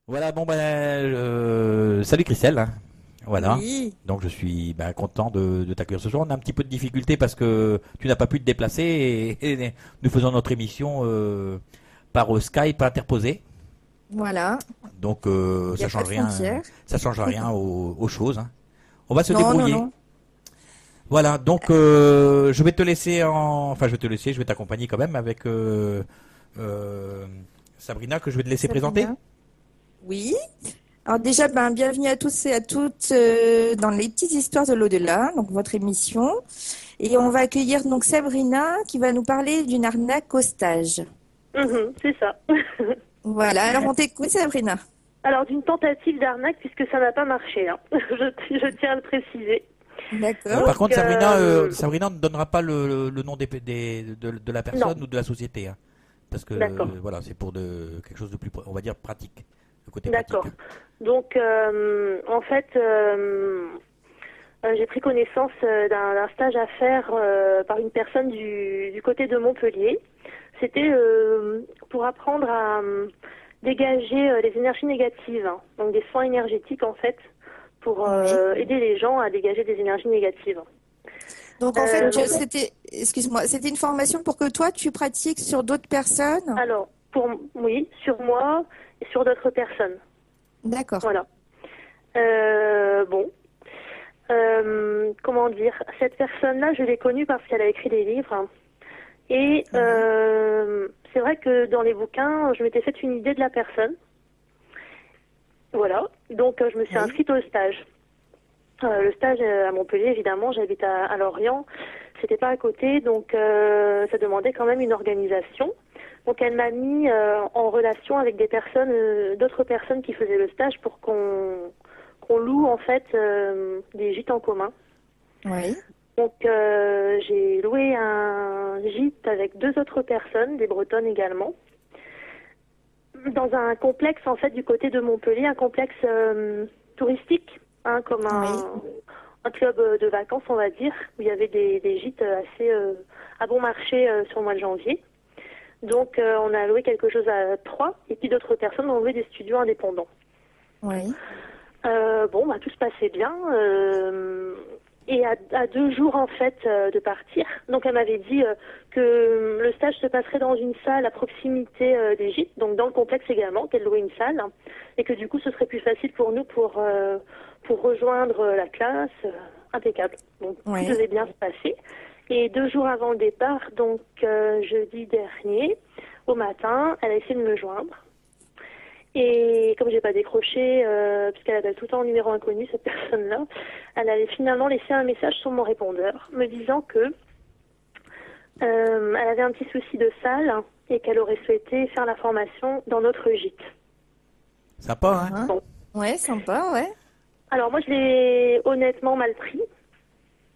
Voilà, bon salut Christelle, hein. Voilà. Oui, Donc je suis content de t'accueillir ce soir. On a un petit peu de difficulté parce que tu n'as pas pu te déplacer et nous faisons notre émission par Skype interposé. voilà, Donc il n'y a pas de frontières. ça change rien aux choses, hein. On va se Non, non, débrouiller. non. Voilà, donc je vais te laisser enfin je vais te laisser, je vais t'accompagner quand même avec euh, Sabrina que je vais te laisser présenter. Sabrina. Oui. Alors déjà, bienvenue à tous et à toutes dans les petites histoires de l'au-delà, donc votre émission. Et on va accueillir donc Sabrina qui va nous parler d'une arnaque au stage. C'est ça. Voilà, alors on t'écoute Sabrina. Alors, d'une tentative d'arnaque, puisque ça n'a pas marché, hein. Je tiens à le préciser. D'accord. Par Donc, contre, Sabrina ne donnera pas le nom de la non, personne ou de la société, hein. Parce que d'accord, voilà, c'est pour quelque chose de plus, on va dire, pratique, le côté pratique, d'accord. hein. Donc, en fait, j'ai pris connaissance d'un stage à faire par une personne du côté de Montpellier. C'était pour apprendre à dégager les énergies négatives, hein. Donc des soins énergétiques, en fait, pour Oui. aider les gens à dégager des énergies négatives. Donc en fait, Donc, c'était, excuse-moi, c'était une formation pour que toi tu pratiques sur d'autres personnes. alors, oui, sur moi et sur d'autres personnes. D'accord. Voilà. Bon. Comment dire, cette personne-là, je l'ai connue parce qu'elle a écrit des livres, hein. Et Oui. c'est vrai que dans les bouquins, je m'étais fait une idée de la personne. Voilà. Donc, je me suis Oui. inscrite au stage. Le stage à Montpellier, évidemment, j'habite à Lorient. C'était pas à côté, donc ça demandait quand même une organisation. Donc, elle m'a mis en relation avec des personnes, d'autres personnes qui faisaient le stage pour qu'on loue en fait des gîtes en commun. Oui. Donc, j'ai loué un gîte avec deux autres personnes, des Bretonnes également, dans un complexe en fait du côté de Montpellier, un complexe touristique, hein, comme Oui. un club de vacances, on va dire, où il y avait des gîtes assez à bon marché sur le mois de janvier. Donc, on a loué quelque chose à trois, et puis d'autres personnes ont loué des studios indépendants. Oui. Bon, tout se passait bien. Et à 2 jours en fait de partir, donc elle m'avait dit que le stage se passerait dans une salle à proximité des gîtes, donc dans le complexe également, qu'elle louait une salle, hein, et que du coup ce serait plus facile pour nous pour rejoindre la classe, impeccable. Donc tout Oui. devait bien se passer. Et 2 jours avant le départ, donc jeudi dernier, au matin, elle a essayé de me joindre. Et comme j'ai pas décroché, puisqu'elle appelle tout le temps en numéro inconnu, cette personne-là, elle avait finalement laissé un message sur mon répondeur me disant que elle avait un petit souci de salle et qu'elle aurait souhaité faire la formation dans notre gîte. Sympa, hein. Ah, Bon. ouais, sympa, ouais. Alors moi je l'ai honnêtement mal pris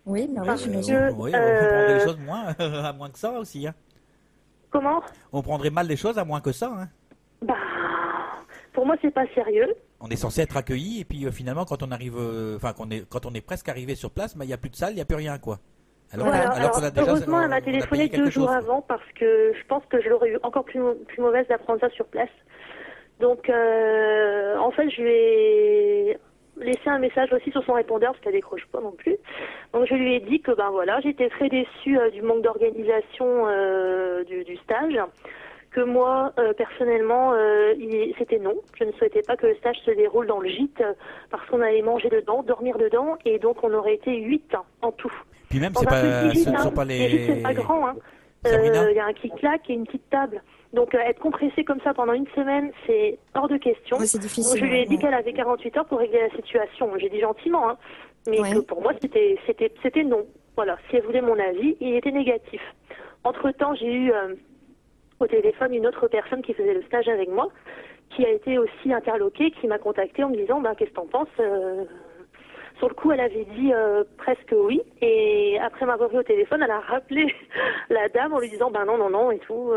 Oui, bah oui, parce j'imagine. que Oui, on prendrait les choses moins à moins que ça aussi, hein. comment? On prendrait mal les choses à moins que ça, hein. Bah pour moi c'est pas sérieux. On est censé être accueilli et puis finalement quand on arrive, enfin quand on est presque arrivé sur place, il y a plus de salle, il y a plus rien, quoi. Voilà, Alors qu'on alors a déjà heureusement elle m'a on a téléphoné payé quelque 2 jours chose, quoi. avant parce que je pense que je l'aurais eu encore plus mauvaise d'apprendre ça sur place. Donc, en fait, je lui ai laissé un message aussi sur son répondeur, parce qu'elle décroche pas non plus. Donc, je lui ai dit que, ben voilà, j'étais très déçue du manque d'organisation du stage, que moi, personnellement, c'était non. Je ne souhaitais pas que le stage se déroule dans le gîte, parce qu'on allait manger dedans, dormir dedans, et donc on aurait été 8 en tout. Puis même Dans un petit ce gîte, ne sont hein. pas Les gîtes, c'est pas les grand, hein. Sabrina. Il y a un clic-clac et une petite table. Donc être compressé comme ça pendant une semaine, c'est hors de question. Ouais, c'est Donc difficile, je lui ouais. ai dit qu'elle avait 48 heures pour régler la situation. J'ai dit gentiment, hein, mais que Ouais. pour moi c'était non. Voilà, si elle voulait mon avis, il était négatif. Entre-temps, j'ai eu au téléphone une autre personne qui faisait le stage avec moi, qui a été aussi interloquée, qui m'a contactée en me disant qu'est-ce que t'en penses sur le coup, elle avait dit presque oui. Et après m'avoir vu au téléphone, elle a rappelé la dame en lui disant non, non, non et tout.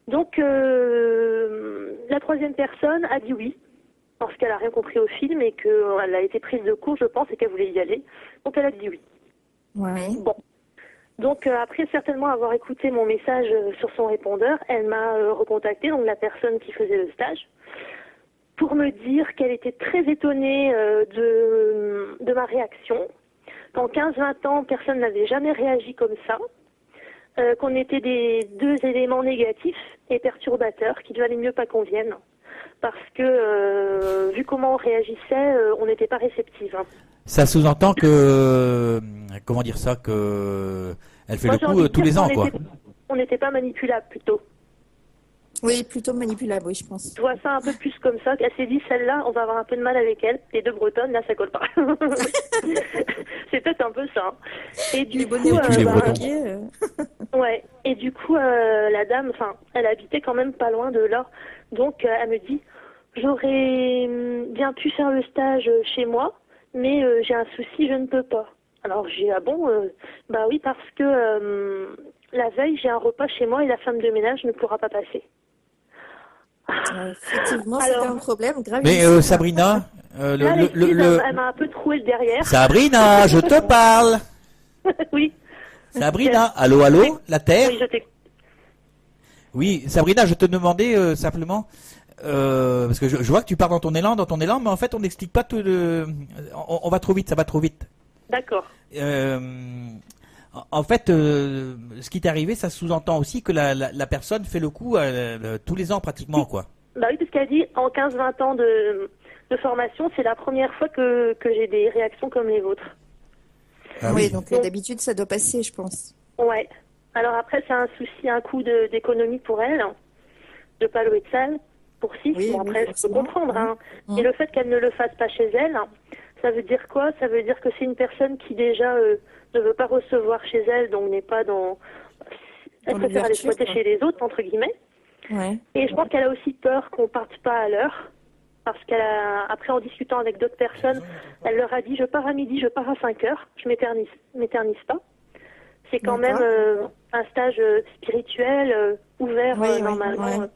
Donc, la troisième personne a dit oui, parce qu'elle a rien compris au film et qu'elle a été prise de court, je pense, et qu'elle voulait y aller. Donc, elle a dit oui. Ouais. Bon. Donc, après certainement avoir écouté mon message sur son répondeur, elle m'a recontacté, donc la personne qui faisait le stage, pour me dire qu'elle était très étonnée de ma réaction. Qu'en 15-20 ans, personne n'avait jamais réagi comme ça. Qu'on était des deux éléments négatifs et perturbateurs qui ne valait mieux pas qu'on vienne. Parce que, vu comment on réagissait, on n'était pas réceptive. Ça sous-entend que, comment dire ça, que elle fait Moi, le j'ai envie coup de tous dire les ans, qu'on quoi. on n'était pas manipulable, plutôt. Oui, plutôt manipulable, oui, je pense. Je vois ça un peu plus comme ça. Elle s'est dit, celle-là, on va avoir un peu de mal avec elle. Les deux bretonnes, là, ça colle pas. C'est peut-être un peu ça. Et du Les coup, bonnets tous les rouges Bretons. marqués, ouais. Et du coup, la dame, enfin, elle habitait quand même pas loin de là. Donc, elle me dit, j'aurais bien pu faire le stage chez moi, mais j'ai un souci, je ne peux pas. Alors, j'ai dit, ah bon, bah oui, parce que la veille, j'ai un repas chez moi et la femme de ménage ne pourra pas passer. effectivement, Alors- c'était un problème grave. Mais Sabrina, Là, l'excuse, elle m'a un peu troué le derrière. Sabrina, je te parle. Oui, Sabrina, allô, allô, la Terre. oui, je t'écoute. Oui, Sabrina, je te demandais simplement, parce que je vois que tu pars dans ton élan, mais en fait, on n'explique pas tout le. On va trop vite, ça va trop vite. D'accord. En fait, ce qui t'est arrivé, ça sous-entend aussi que la personne fait le coup tous les ans pratiquement, quoi. Bah oui, parce qu'elle dit, en 15-20 ans de formation, c'est la première fois que j'ai des réactions comme les vôtres. Ah oui, oui. donc d'habitude, ça doit passer, je pense. Ouais. Alors après, c'est un souci, un coût d'économie pour elle, de pas louer de salle pour 6. Oui, Bon, oui, après, je peux forcément. comprendre. Hein. Mhm. Et le fait qu'elle ne le fasse pas chez elle, ça veut dire quoi? Ça veut dire que c'est une personne qui déjà ne veut pas recevoir chez elle, donc n'est pas dans... Elle Dans préfère aller l'ouverture, squatter quoi. chez les autres, entre guillemets. Ouais. Et je pense qu'elle a aussi peur qu'on parte pas à l'heure. Parce après en discutant avec d'autres personnes, elle leur a dit, je pars à midi, je pars à 5 heures. Je m'éternise pas. C'est quand même D'accord. un stage spirituel, ouvert Oui, oui, normalement. ouais.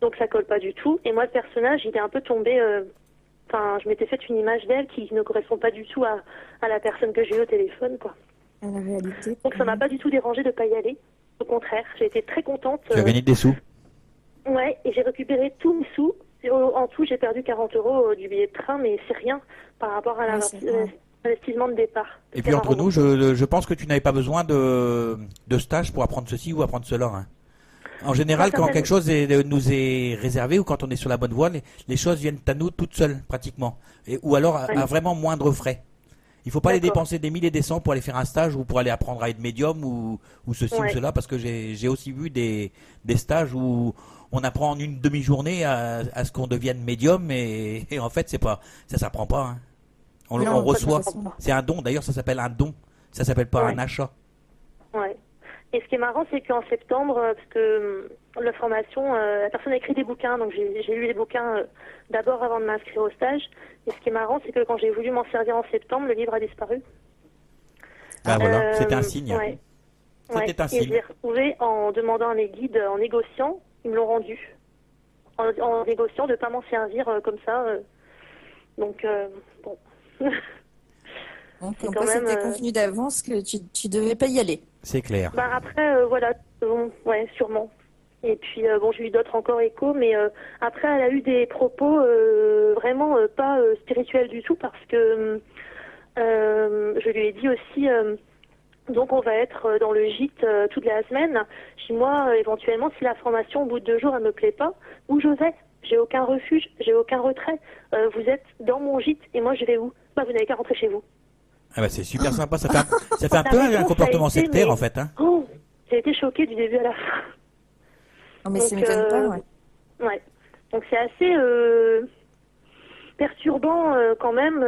Donc ça colle pas du tout. Et moi, le personnage, il est un peu tombé... Enfin, je m'étais fait une image d'elle qui ne correspond pas du tout à la personne que j'ai eu au téléphone, quoi. À la réalité. Donc ça m'a pas du tout dérangé de pas y aller. Au contraire, j'ai été très contente. Tu as gagné des sous. Ouais, et j'ai récupéré tous mes sous. En tout, j'ai perdu 40 € du billet de train, mais c'est rien par rapport à Ouais, c'est vrai. l'investissement de départ. Et puis entre nous, je pense que tu n'avais pas besoin de stage pour apprendre ceci ou apprendre cela, hein. En général, Non, quand certainement. quelque chose nous est réservé ou quand on est sur la bonne voie, les choses viennent à nous toutes seules, pratiquement. Ou alors à Ouais. vraiment moindre frais. Il faut pas les D'accord. dépenser des milliers et des cents pour aller faire un stage ou pour aller apprendre à être médium ou ceci ou Ouais. cela, parce que j'ai aussi vu des stages où on apprend en une demi-journée à ce qu'on devienne médium et en fait ça s'apprend pas, hein. On Non, reçoit. pas de toute façon. C'est un don. D'ailleurs, ça s'appelle un don. Ça s'appelle pas Ouais. un achat. Ouais. Et ce qui est marrant, c'est qu'en septembre, parce que la formation, la personne a écrit des bouquins, donc j'ai lu les bouquins d'abord avant de m'inscrire au stage. Et ce qui est marrant, c'est que quand j'ai voulu m'en servir en septembre, le livre a disparu. Ah voilà, c'était un signe. Ouais. C'était Ouais. un Et signe. je l'ai retrouvé en demandant à mes guides, en négociant, ils me l'ont rendu. En négociant de ne pas m'en servir comme ça. Donc, bon. Donc, C'est comme quand quoi, même, c'était convenu d'avance que tu devais pas y aller. C'est clair. Bah après, voilà, bon, ouais, sûrement. Et puis, bon, j'ai eu d'autres encore échos, mais après, elle a eu des propos vraiment pas spirituels du tout, parce que je lui ai dit aussi, donc on va être dans le gîte toute la semaine. Chez moi, éventuellement, si la formation, au bout de 2 jours, elle me plaît pas, où je vais? J'ai aucun refuge, j'ai aucun retrait. Vous êtes dans mon gîte, et moi, je vais où? Bah, vous n'avez qu'à rentrer chez vous. Ah bah c'est super sympa. Ça fait un La peu réponse un a comportement été, sectaire mais- en fait, hein. Oh, j'ai été choquée du début à la fin. Non, mais Donc, ça m'étonne pas, ouais. Ouais. Donc c'est assez perturbant quand même.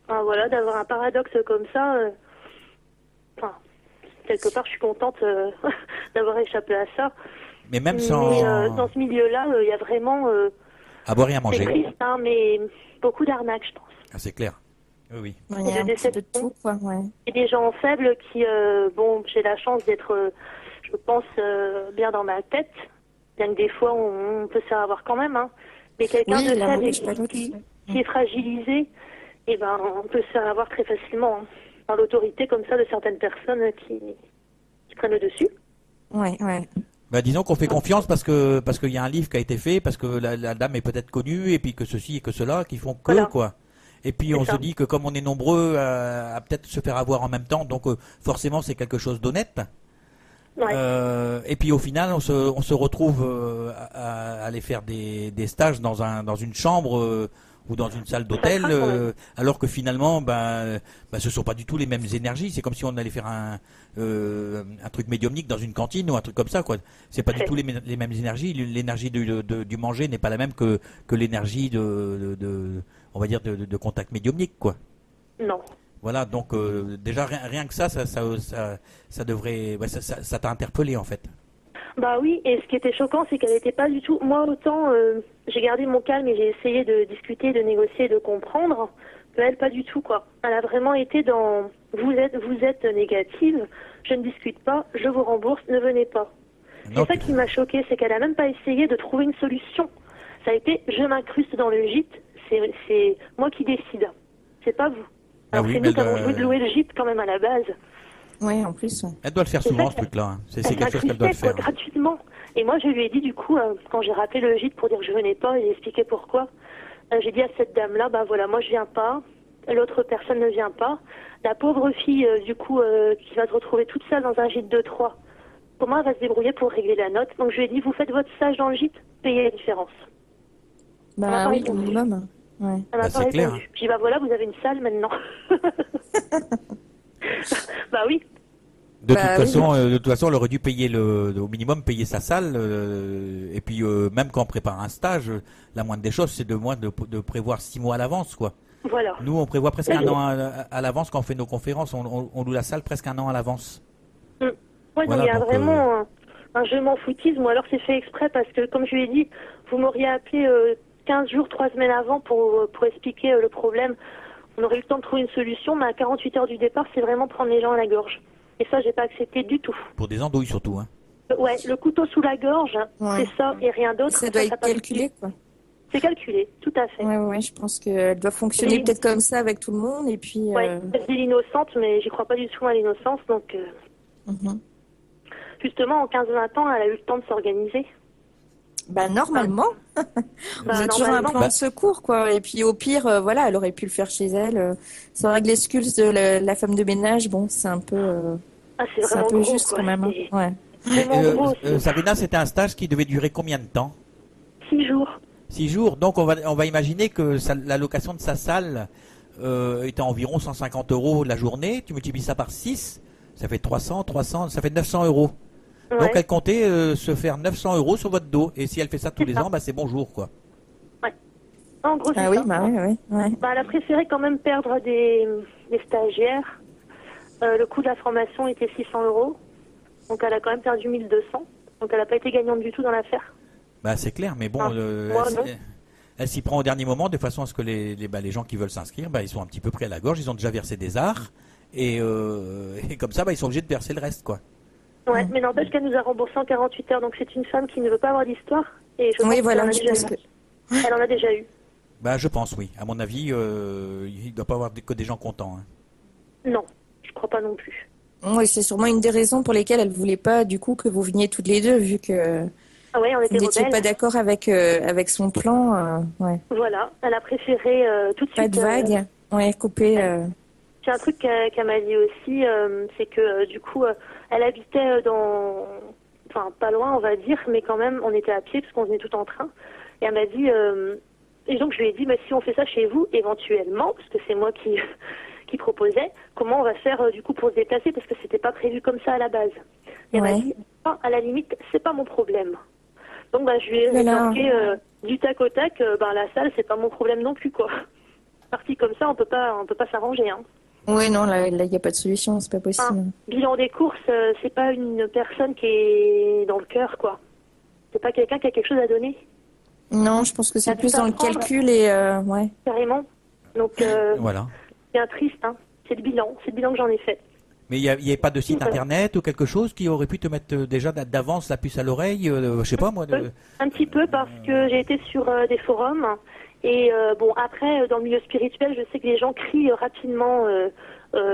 Enfin, voilà, d'avoir un paradoxe comme ça. Enfin, quelque part, je suis contente d'avoir échappé à ça. Mais même Mais sans dans ce milieu-là, il y a vraiment, avoir rien c'est mangé. triste, hein, mais beaucoup d'arnaques, je pense. Ah, c'est clair. Oui, oui. Ouais, il y a un de petit peu de déception. tout, quoi, ouais. Et des gens faibles qui, bon, j'ai la chance d'être, je pense, bien dans ma tête. Bien que des fois, on peut se faire avoir quand même, hein. Mais quelqu'un Oui, de la faible et n'empêche pas l'autre. qui est fragilisé, eh ben, on peut se faire avoir très facilement, hein, dans l'autorité comme ça de certaines personnes qui prennent le dessus. Ouais, ouais. Bah, disons qu'on fait confiance parce qu'il y a un livre qui a été fait, parce que la dame est peut-être connue, et puis que ceci et que cela, qui font que, Voilà. quoi. Et puis C'est on ça. se dit que comme on est nombreux à peut-être se faire avoir en même temps, donc forcément c'est quelque chose d'honnête. Ouais. Et puis au final, on se retrouve à aller faire des stages dans une chambre ou dans une salle d'hôtel, craint quand même. alors que finalement, ce sont pas du tout les mêmes énergies. C'est comme si on allait faire un truc médiumnique dans une cantine ou un truc comme ça, quoi. C'est pas du tout les mêmes énergies. L'énergie du manger n'est pas la même que l'énergie on va dire de contact médiumnique, quoi. Non. Voilà, donc déjà rien que ça devrait, ouais, ça t'a interpellé en fait. Bah oui, et ce qui était choquant, c'est qu'elle n'était pas du tout. Moi, autant j'ai gardé mon calme et j'ai essayé de discuter, de négocier, de comprendre. Que elle, pas du tout, quoi. Elle a vraiment été dans vous êtes négative, je ne discute pas, je vous rembourse, ne venez pas. Non, C'est ça qui m'a choqué, c'est qu'elle a même pas essayé de trouver une solution. Ça a été je m'incruste dans le gîte, c'est moi qui décide, c'est pas vous. Ah Alors oui, c'est mais nous qui avons joué de louer le gîte quand même à la base. Ouais, en plus. Ouais. elle doit le faire C'est souvent ça ce qu'elle- truc-là. Hein. C'est Elle quelque chose qu'elle doit le s'incrustait, faire. quoi, gratuitement. Et moi, je lui ai dit, du coup, quand j'ai rappelé le gîte pour dire que je venais pas, et j'ai expliqué pourquoi, j'ai dit à cette dame-là, bah voilà, moi je viens pas, l'autre personne ne vient pas. La pauvre fille, du coup, qui va se retrouver toute seule dans un gîte de 3, comment elle va se débrouiller pour régler la note? Donc je lui ai dit, vous faites votre stage dans le gîte, payez la différence. Bah oui, le répondu. minimum. Ouais. Elle m'a Bah, pas c'est clair. répondu. J'ai dit, bah voilà, vous avez une salle maintenant. Bah oui. De Bah toute oui. façon, elle aurait dû payer au minimum payer sa salle. Et puis même quand on prépare un stage, la moindre des choses, c'est de prévoir 6 mois à l'avance, quoi. Voilà. Nous, on prévoit presque Ouais, un an à l'avance quand on fait nos conférences. On loue la salle presque un an à l'avance. Ouais, Voilà, donc il y a donc, vraiment un je m'en foutisme, ou alors c'est fait exprès parce que, comme je lui ai dit, vous m'auriez appelé 15 jours, 3 semaines avant pour expliquer le problème. On aurait eu le temps de trouver une solution, mais à 48 heures du départ, c'est vraiment prendre les gens à la gorge. Et ça, j'ai pas accepté du tout. Pour des andouilles surtout, hein. Ouais, le couteau sous la gorge, Ouais. c'est ça et rien d'autre. Ça doit être passe calculé, quoi. plus. C'est calculé, tout à fait. Ouais, je pense qu'elle doit fonctionner Oui. peut-être comme ça avec tout le monde. Et puis, Ouais, elle dit l'innocente, mais j'y crois pas du tout à l'innocence. Donc, mhm. justement, en 15-20 ans, elle a eu le temps de s'organiser. Bah, normalement, Bah, vous êtes toujours un normalement, plan de secours, quoi. Et puis, au pire, voilà, elle aurait pu le faire chez elle. C'est vrai que l'excuse de la femme de ménage, bon, c'est un peu, c'est c'est un vraiment peu gros, juste quoi. quand même. Hein. C'est Ouais. vraiment gros. Sabrina, c'était un stage qui devait durer combien de temps? 6 jours. 6 jours. Donc on va imaginer que la location de sa salle est à environ 150 € la journée. Tu multiplies ça par 6, ça fait 300, ça fait 900 €. Ouais. Donc elle comptait se faire 900 € sur votre dos. Et si elle fait ça tous C'est les ça. ans, bah c'est bonjour, quoi. En gros, c'est Ah oui, ça. bah ouais. Bah, elle a préféré quand même perdre des stagiaires. Le coût de la formation était 600 €. Donc elle a quand même perdu 1200. Donc elle n'a pas été gagnante du tout dans l'affaire. Bah c'est clair, mais bon, Ah, moi, non. elle s'y prend au dernier moment de façon à ce que les gens qui veulent s'inscrire, bah, ils sont un petit peu pris à la gorge, ils ont déjà versé des arts. Et comme ça, bah, ils sont obligés de verser le reste, quoi. Ouais, mais n'empêche qu'elle nous a remboursé en 48 heures. Donc c'est une femme qui ne veut pas avoir d'histoire. Et je pense Oui, qu'elle voilà, en a je déjà pense eu. que. Elle en a déjà eu. Bah je pense, oui. À mon avis, il ne doit pas avoir que des gens contents, hein. Non, je crois pas non plus. Oui, c'est sûrement une des raisons pour lesquelles elle voulait pas, du coup, que vous veniez toutes les deux, vu que Ah ouais, on vous était n'étiez rebelles. pas d'accord avec son plan. Ouais. Voilà, elle a préféré tout de Pas suite. de vague. Ouais, couper. C'est un truc qu'elle m'a dit aussi, c'est que du coup, elle habitait enfin pas loin, on va dire, mais quand même, on était à pied parce qu'on venait tout en train. Et elle m'a dit, et donc je lui ai dit, mais si on fait ça chez vous, éventuellement, parce que c'est moi qui qui proposais, comment on va faire du coup pour se déplacer, parce que c'était pas prévu comme ça à la base. Et elle m'a Ouais. dit, ah, à la limite, c'est pas mon problème. Donc bah je lui ai Voilà. rétorqué du tac au tac, la salle, c'est pas mon problème non plus, quoi. Parti comme ça, on peut pas s'arranger, hein. Oui, non, là, il n'y a pas de solution, c'est pas Un possible. bilan des courses, c'est pas une personne qui est dans le cœur, quoi. C'est pas quelqu'un qui a quelque chose à donner, Non, je pense que c'est Ça plus peut dans le apprendre. calcul et ouais. carrément. Donc, Voilà. c'est un triste, hein. C'est le bilan que j'en ai fait. Mais il n'y avait pas de site internet ou quelque chose qui aurait pu te mettre déjà d'avance la puce à l'oreille, je sais pas moi. Un petit peu parce que j'ai été sur des forums et bon après dans le milieu spirituel je sais que les gens crient rapidement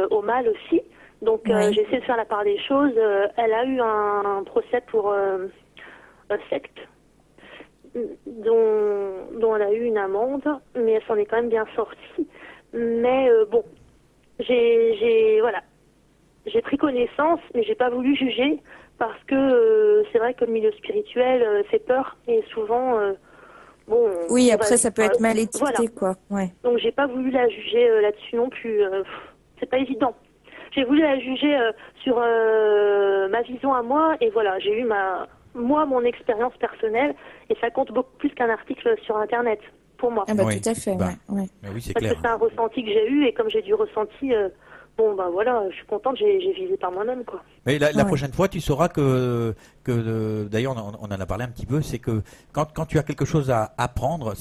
au mal aussi, donc Oui. j'ai essayé de faire la part des choses. Elle a eu un procès pour secte dont elle a eu une amende, mais elle s'en est quand même bien sortie. Mais bon, j'ai pris connaissance, mais j'ai pas voulu juger parce que c'est vrai que le milieu spirituel fait peur et souvent, bon. Oui, après ça peut être mal étiqueté, voilà. quoi. Ouais. Donc j'ai pas voulu la juger là-dessus non plus. C'est pas évident. J'ai voulu la juger sur ma vision à moi et voilà, j'ai eu mon expérience personnelle et ça compte beaucoup plus qu'un article sur Internet pour moi. Ah bah Oui. tout à fait, Bah, ouais. Oui, c'est Parce clair. que c'est un ressenti que j'ai eu et comme j'ai du ressenti, bon bah voilà, je suis contente, j'ai visé par moi-même quoi. Mais la Ouais. prochaine fois, tu sauras que d'ailleurs, on en a parlé un petit peu, c'est que quand tu as quelque chose à apprendre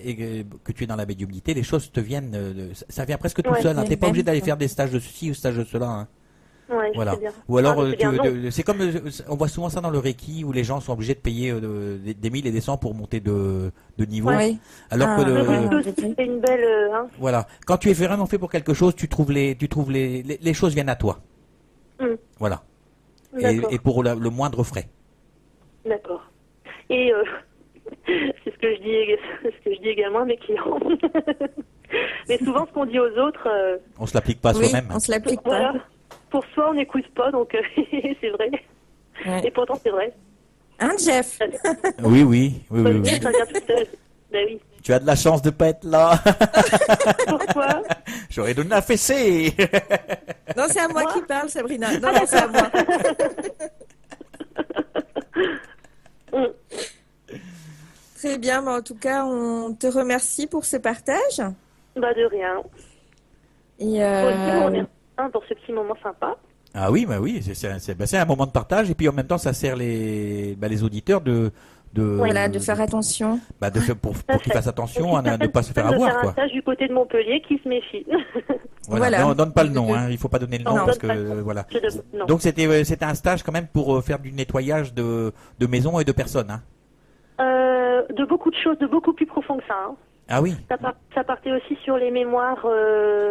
et que tu es dans la médiumnité, les choses te viennent, ça vient presque tout Ouais, seul. Hein. ouais, T'es pas obligé même, d'aller quoi. faire des stages de ceci ou stages de cela. Hein. Ouais, je Voilà. sais bien. Ou alors, Ah, mais c'est bien, non. c'est comme on voit souvent ça dans le Reiki où les gens sont obligés de payer des 1000 et des 100 pour monter de niveau. Ouais. Alors Ah, que Le ouais. Reiki aussi, c'est une belle... hein. voilà, quand tu es vraiment fait pour quelque chose, tu trouves les choses viennent à toi. Hmm. Voilà. D'accord. Et pour le moindre frais. D'accord. Et c'est ce que je dis également à mes clients. Mais souvent, ce qu'on dit aux autres, On se l'applique pas à Oui, soi-même. on se l'applique pas. voilà, pour soi, on n'écoute pas, donc c'est vrai. Ouais. Et pourtant, c'est vrai. Hein, Jeff? Oui. Ça vient tout seul. Ben oui. Tu as de la chance de pas être là. Pourquoi? J'aurais donné un fessé. Non, c'est à moi qui parle, Sabrina. Non, c'est à moi. Très bien, mais en tout cas, on te remercie pour ce partage. Bah de rien. Et Pour ce petit moment sympa. Ah oui, bah oui, c'est un moment de partage et puis en même temps ça sert les auditeurs de voilà, de faire attention. pour qu'ils fassent attention à ne pas se faire De faire avoir un quoi. stage du côté de Montpellier qui se méfie. Voilà. Voilà. Mais on donne pas le nom, hein. Il faut pas donner le nom Non. parce Donne pas le que nom. voilà. Non. Donc c'était un stage quand même pour faire du nettoyage de maisons et de personnes. Hein. De beaucoup de choses, de beaucoup plus profond que ça. Hein. Ah oui. Ça partait aussi sur les mémoires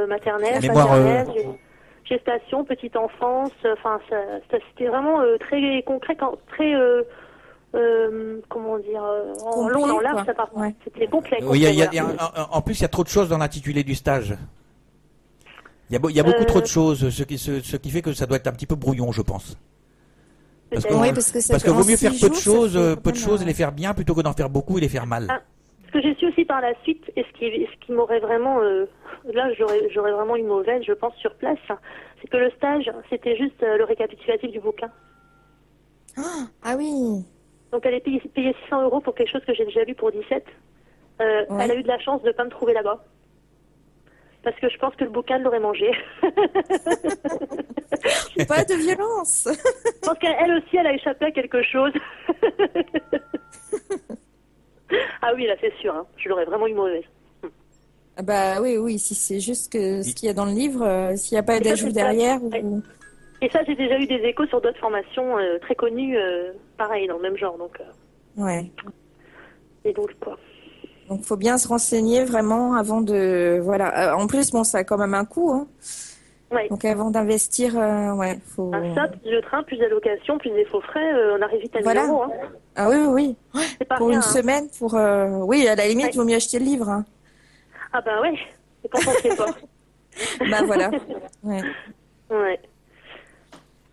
maternelles, Mémoires, paternelles, gestation, petite enfance. Enfin, c'était vraiment très concret, très comment dire, en Complet, long, en quoi. large. Ça partait. Ouais. C'était complet. Oui, voilà. en plus il y a trop de choses dans l'intitulé du stage. Il y a beaucoup trop de choses, ce qui fait que ça doit être un petit peu brouillon, je pense. Parce que, Peut-être. Oui, parce que vaut mieux en faire 6 peu de jours, choses, ça fait peu de vraiment- choses et les faire bien plutôt que d'en faire beaucoup et les faire mal. Ah. Ce que j'ai su aussi par la suite, et ce qui m'aurait vraiment, là j'aurais vraiment eu mauvaise, je pense, sur place, c'est que le stage, c'était juste le récapitulatif du bouquin. Ah oui. Donc elle est payée 600 € pour quelque chose que j'ai déjà lu pour 17. Ouais. Elle a eu de la chance de ne pas me trouver là-bas. Parce que je pense que le bouquin l'aurait mangé. Pas de violence. Je pense qu'elle aussi, elle a échappé à quelque chose. Ah oui, là c'est sûr, hein. Je l'aurais vraiment eu mauvaise. Ah bah oui, si c'est juste que ce qu'il y a dans le livre, s'il n'y a pas Et ça, d'ajout c'est derrière. ça. Ou... Et ça, j'ai déjà eu des échos sur d'autres formations très connues, pareil, dans le même genre. Donc, Ouais. et donc quoi. Donc faut bien se renseigner vraiment avant de. Voilà. En plus, bon, ça a quand même un coût. Hein. Ouais. Donc avant d'investir, ouais, faut. Un SAP, plus le train, plus la location, plus des faux frais, on arrive vite à 1000 Voilà. €. Hein. Ah oui. C'est pas Pour rien, une hein. semaine, pour. Oui, à la limite, Ouais. il vaut mieux acheter le livre. Hein. Ah bah ouais, et quand on sait pas. Bah voilà. Ouais. Ouais.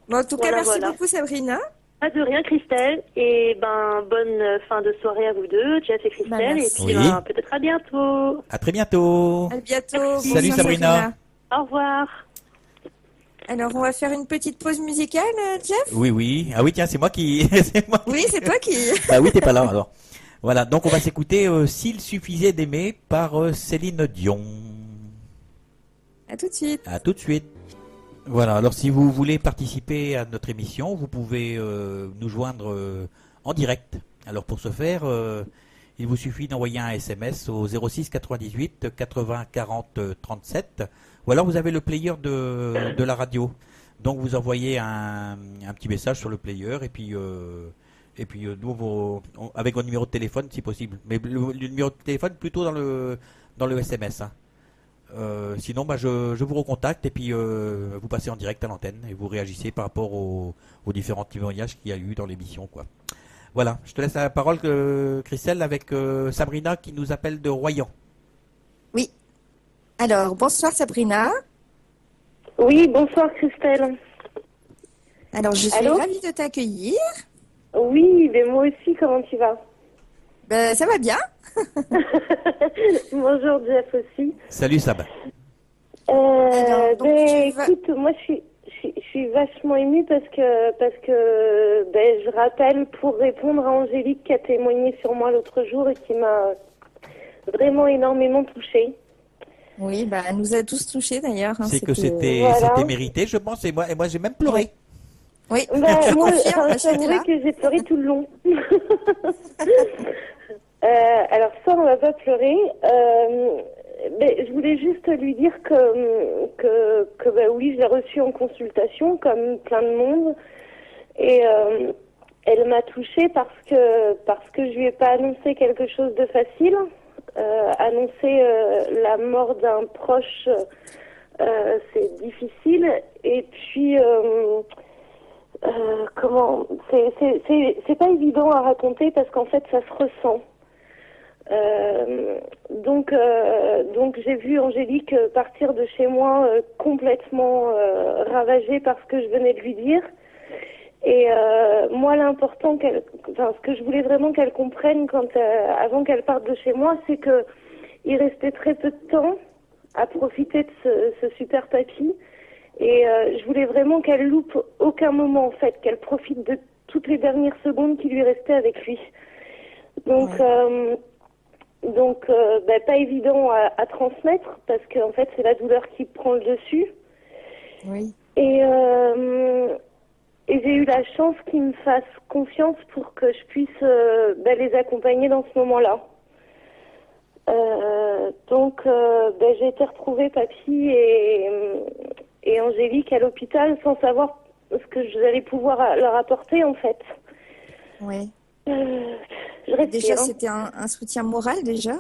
Bon, en tout cas, Voilà, merci voilà. beaucoup, Sabrina. Pas de rien, Christelle, et ben bonne fin de soirée à vous deux, Jeff et Christelle, Bah, et merci. puis Oui. ben, peut-être à bientôt. À très bientôt. À bientôt. Salut, Bonsoir, Sabrina. Au revoir. Alors, on va faire une petite pause musicale, Jeff. Oui. Ah oui, tiens, c'est moi qui. c'est moi. Oui, c'est toi qui. Bah oui, t'es pas là alors. Voilà, donc on va s'écouter S'il suffisait d'aimer par Céline Dion. À tout de suite. À tout de suite. Voilà, alors si vous voulez participer à notre émission, vous pouvez nous joindre en direct. Alors pour ce faire, il vous suffit d'envoyer un SMS au 06 98 80 40 37, ou alors vous avez le player de la radio. Donc vous envoyez un petit message sur le player et puis nous, avec votre numéro de téléphone si possible. Mais le numéro de téléphone plutôt dans le SMS. Hein. Sinon, je vous recontacte et puis vous passez en direct à l'antenne et vous réagissez par rapport aux différents témoignages qu'il y a eu dans l'émission, quoi. Voilà, je te laisse la parole, Christelle, avec Sabrina qui nous appelle de Royan. Oui. Alors, bonsoir Sabrina. Oui, bonsoir Christelle. Alors, je suis Allô? ravie de t'accueillir. Oui, mais moi aussi, comment tu vas? Ben, ça va bien. Bonjour Jeff aussi. Salut Sab. Alors, donc, Écoute, moi je suis vachement émue parce que je rappelle pour répondre à Angélique qui a témoigné sur moi l'autre jour et qui m'a vraiment énormément touchée. Oui, bah, elle nous a tous touchés d'ailleurs. Hein, C'est que Voilà. c'était mérité, je pense, et moi j'ai même pleuré. Oui, Bah, je moi, confirme, enfin, j'étais j'avouerai là. que j'ai pleuré tout le long. Alors ça, on va pas pleurer. Mais je voulais juste lui dire que bah, oui, je l'ai reçue en consultation, comme plein de monde. Et elle m'a touchée parce que je lui ai pas annoncé quelque chose de facile. Annoncer la mort d'un proche, c'est difficile. Et puis... comment c'est pas évident à raconter parce qu'en fait ça se ressent. Donc j'ai vu Angélique partir de chez moi complètement ravagée par ce que je venais de lui dire. Et moi l'important ce que je voulais vraiment qu'elle comprenne avant qu'elle parte de chez moi, c'est que il restait très peu de temps à profiter de ce super papy. Et je voulais vraiment qu'elle loupe aucun moment, en fait, qu'elle profite de toutes les dernières secondes qui lui restaient avec lui. Donc, pas évident à transmettre, parce qu'en fait, c'est la douleur qui prend le dessus. Oui. Et j'ai eu la chance qu'ils me fassent confiance pour que je puisse les accompagner dans ce moment-là. J'ai été retrouver papy et Angélique à l'hôpital sans savoir ce que j'allais pouvoir leur apporter en fait. Oui. Je respire. Déjà, c'était un soutien moral déjà.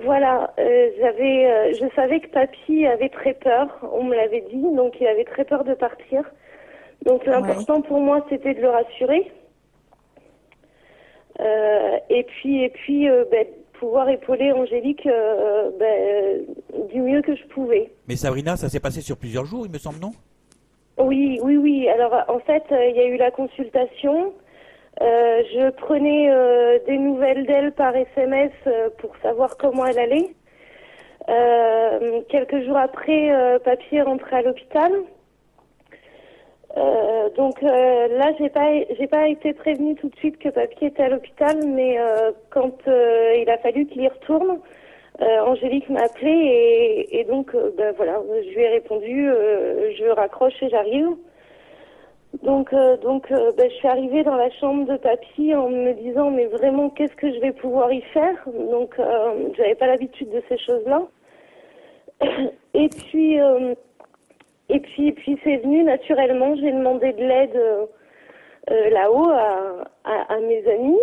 Voilà, je savais que papy avait très peur, on me l'avait dit, donc il avait très peur de partir. Donc l'important pour moi c'était de le rassurer. Et puis pouvoir épauler Angélique du mieux que je pouvais. Mais Sabrina, ça s'est passé sur plusieurs jours, il me semble, non? Oui. Alors en fait, il y a eu la consultation. Je prenais des nouvelles d'elle par SMS pour savoir comment elle allait. Quelques jours après, papy est rentré à l'hôpital. Là, j'ai pas été prévenue tout de suite que papy était à l'hôpital, mais quand il a fallu qu'il y retourne, Angélique m'a appelé et donc voilà, je lui ai répondu, je raccroche et j'arrive. Je suis arrivée dans la chambre de papy en me disant mais vraiment qu'est-ce que je vais pouvoir y faire. Donc j'avais pas l'habitude de ces choses-là. Et puis c'est venu naturellement. J'ai demandé de l'aide là-haut à mes amis.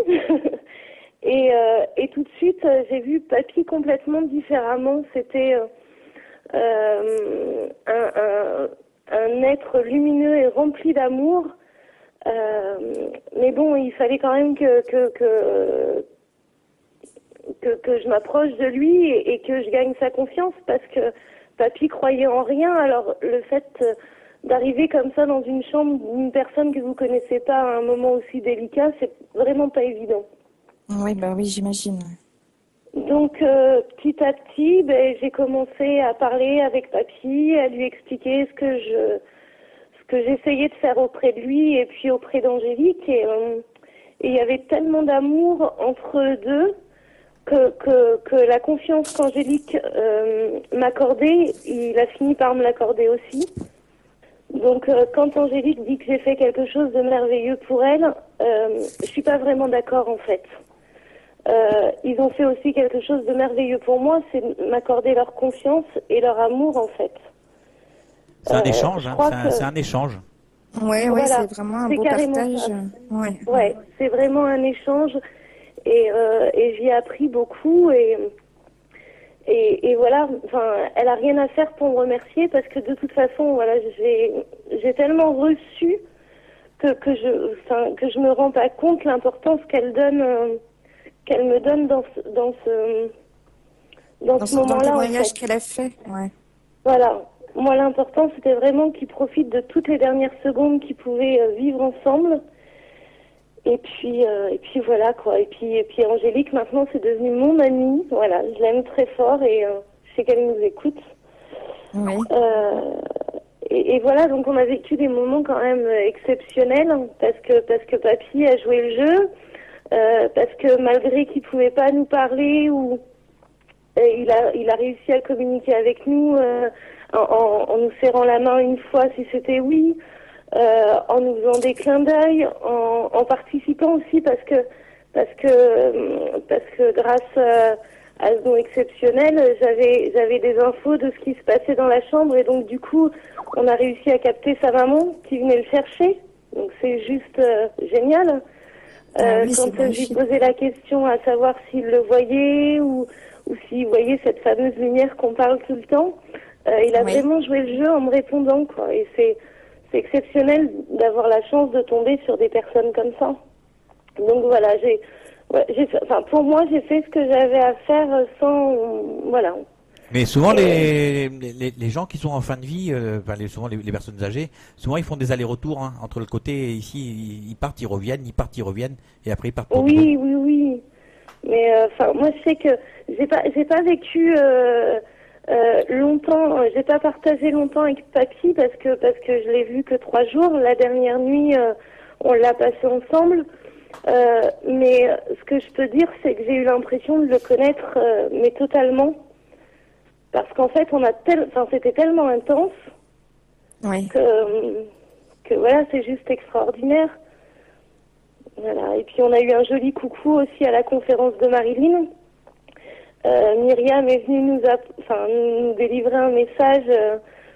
Et tout de suite, j'ai vu papy complètement différemment. C'était un être lumineux et rempli d'amour. Mais bon, il fallait quand même que je m'approche de lui et que je gagne sa confiance parce que papy croyait en rien. Alors le fait d'arriver comme ça dans une chambre d'une personne que vous connaissez pas à un moment aussi délicat, c'est vraiment pas évident. Oui, oui, j'imagine. Donc petit à petit, j'ai commencé à parler avec papy, à lui expliquer ce que j'essayais de faire auprès de lui et puis auprès d'Angélique. Et il y avait tellement d'amour entre eux deux que la confiance qu'Angélique m'accordait, il a fini par me l'accorder aussi. Donc quand Angélique dit que j'ai fait quelque chose de merveilleux pour elle, je suis pas vraiment d'accord en fait. Ils ont fait aussi quelque chose de merveilleux pour moi, c'est m'accorder leur confiance et leur amour en fait. C'est un échange, c'est un échange. Ouais, voilà, c'est vraiment un beau partage. Ouais, c'est vraiment un échange et j'y ai appris beaucoup et voilà, enfin, elle a rien à faire pour me remercier parce que de toute façon, voilà, j'ai tellement reçu que je me rends pas compte l'importance qu'elle me donne dans ce Dans le moment-là. témoignage En fait. qu'elle a fait. Ouais. Voilà. Moi, l'important, c'était vraiment qu'ils profitent de toutes les dernières secondes qu'ils pouvaient vivre ensemble. Et puis voilà, quoi. Et puis Angélique, maintenant, c'est devenu mon amie. Voilà, je l'aime très fort et je sais qu'elle nous écoute. Oui. Et voilà, donc on a vécu des moments quand même exceptionnels parce que papy a joué le jeu, parce que malgré qu'il pouvait pas nous parler ou il a réussi à communiquer avec nous en nous serrant la main une fois si c'était oui, en nous faisant des clins d'œil, en participant aussi parce que grâce à ce don exceptionnel, j'avais des infos de ce qui se passait dans la chambre et donc du coup on a réussi à capter sa maman qui venait le chercher. Donc c'est juste génial. Oui, quand c'est j'ai posé la question à savoir s'il le voyait ou s'il voyait cette fameuse lumière qu'on parle tout le temps, il a vraiment joué le jeu en me répondant, quoi. Et c'est exceptionnel d'avoir la chance de tomber sur des personnes comme ça. Donc voilà, pour moi, j'ai fait ce que j'avais à faire sans, voilà. Mais souvent, les gens qui sont en fin de vie, souvent les personnes âgées, souvent ils font des allers-retours entre le côté ici, ils partent, ils reviennent, et après ils partent pour oui, oui, oui. Mais moi, je sais que j'ai pas vécu longtemps, j'ai pas partagé longtemps avec papy parce que je l'ai vu que 3 jours. La dernière nuit, on l'a passé ensemble. Mais ce que je peux dire, c'est que j'ai eu l'impression de le connaître, mais totalement. Parce qu'en fait, c'était tellement intense que voilà, c'est juste extraordinaire. Voilà. Et puis on a eu un joli coucou aussi à la conférence de Marilyn. Myriam est venue nous délivrer un message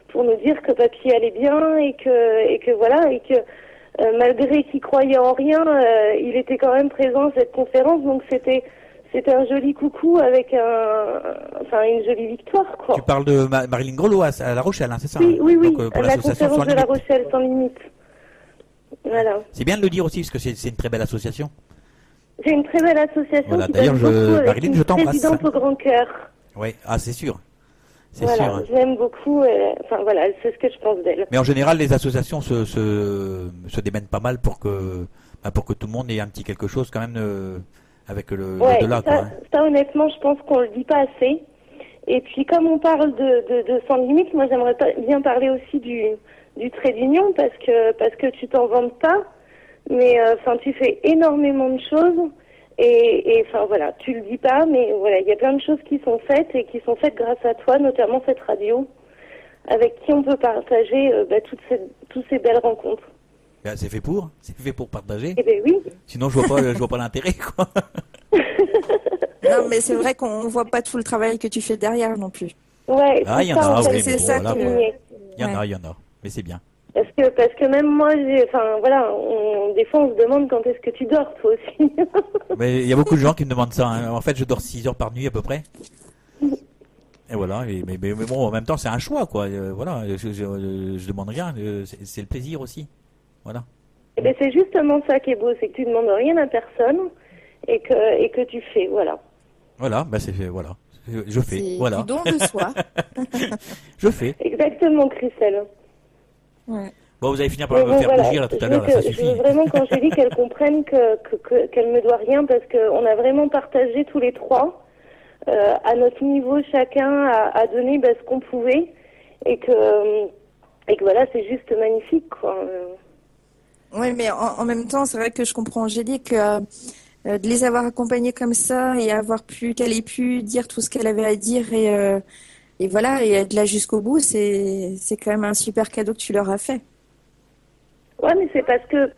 pour nous dire que papy allait bien et que malgré qu'il croyait en rien, il était quand même présent à cette conférence. Donc c'était un joli coucou avec une jolie victoire, quoi. Tu parles de Marilyn Grelot à La Rochelle, c'est ça? Oui, oui, Donc, pour la l'association conférence de La Rochelle sans limite. Voilà. C'est bien de le dire aussi parce que c'est une très belle association. C'est une très belle association. Voilà. Qui D'ailleurs, donne beaucoup avec Marilyn, une je t'embrasse. présidente au grand cœur. Oui, c'est sûr. C'est voilà, sûr. Je l'aime beaucoup. Voilà, c'est ce que je pense d'elle. Mais en général, les associations se démènent pas mal pour que tout le monde ait un petit quelque chose quand même avec l'au-delà. Ça, honnêtement, je pense qu'on le dit pas assez. Et puis, comme on parle de sans limite, moi, j'aimerais bien parler aussi du trait d'union parce que tu t'en vantes pas, mais tu fais énormément de choses. Et voilà, tu le dis pas, mais voilà, il y a plein de choses qui sont faites et qui sont faites grâce à toi, notamment cette radio, avec qui on peut partager toutes ces belles rencontres. C'est fait pour partager. Eh ben oui. Sinon, je vois pas l'intérêt, quoi. Non, mais c'est vrai qu'on voit pas tout le travail que tu fais derrière non plus. Ouais. Il y en a, oui, c'est ça. Il y en a, mais c'est bien. Parce que même moi, des fois on se demande quand est-ce que tu dors, toi aussi. Mais il y a beaucoup de gens qui me demandent ça. En fait, je dors 6 heures par nuit à peu près. Et voilà. Mais bon, en même temps, c'est un choix, quoi. Voilà. Je demande rien. C'est le plaisir aussi. Voilà. Et ben c'est justement ça qui est beau, c'est que tu demandes rien à personne et que tu fais, voilà. Voilà. Voilà. Je fais. Voilà. C'est du don de soi. Je fais. Exactement, Christelle. Ouais. Bon, vous avez fini par me faire rougir là tout à l'heure, ça suffit. Je veux vraiment qu'Angélique, qu'elle comprenne qu'elle me doit rien parce qu'on a vraiment partagé tous les trois, à notre niveau, chacun a donné ce qu'on pouvait et que voilà, c'est juste magnifique, quoi. Oui, mais en même temps, c'est vrai que je comprends Angélique, de les avoir accompagnés comme ça et qu'elle ait pu dire tout ce qu'elle avait à dire et voilà, et être là jusqu'au bout, c'est quand même un super cadeau que tu leur as fait. Ouais, mais c'est parce que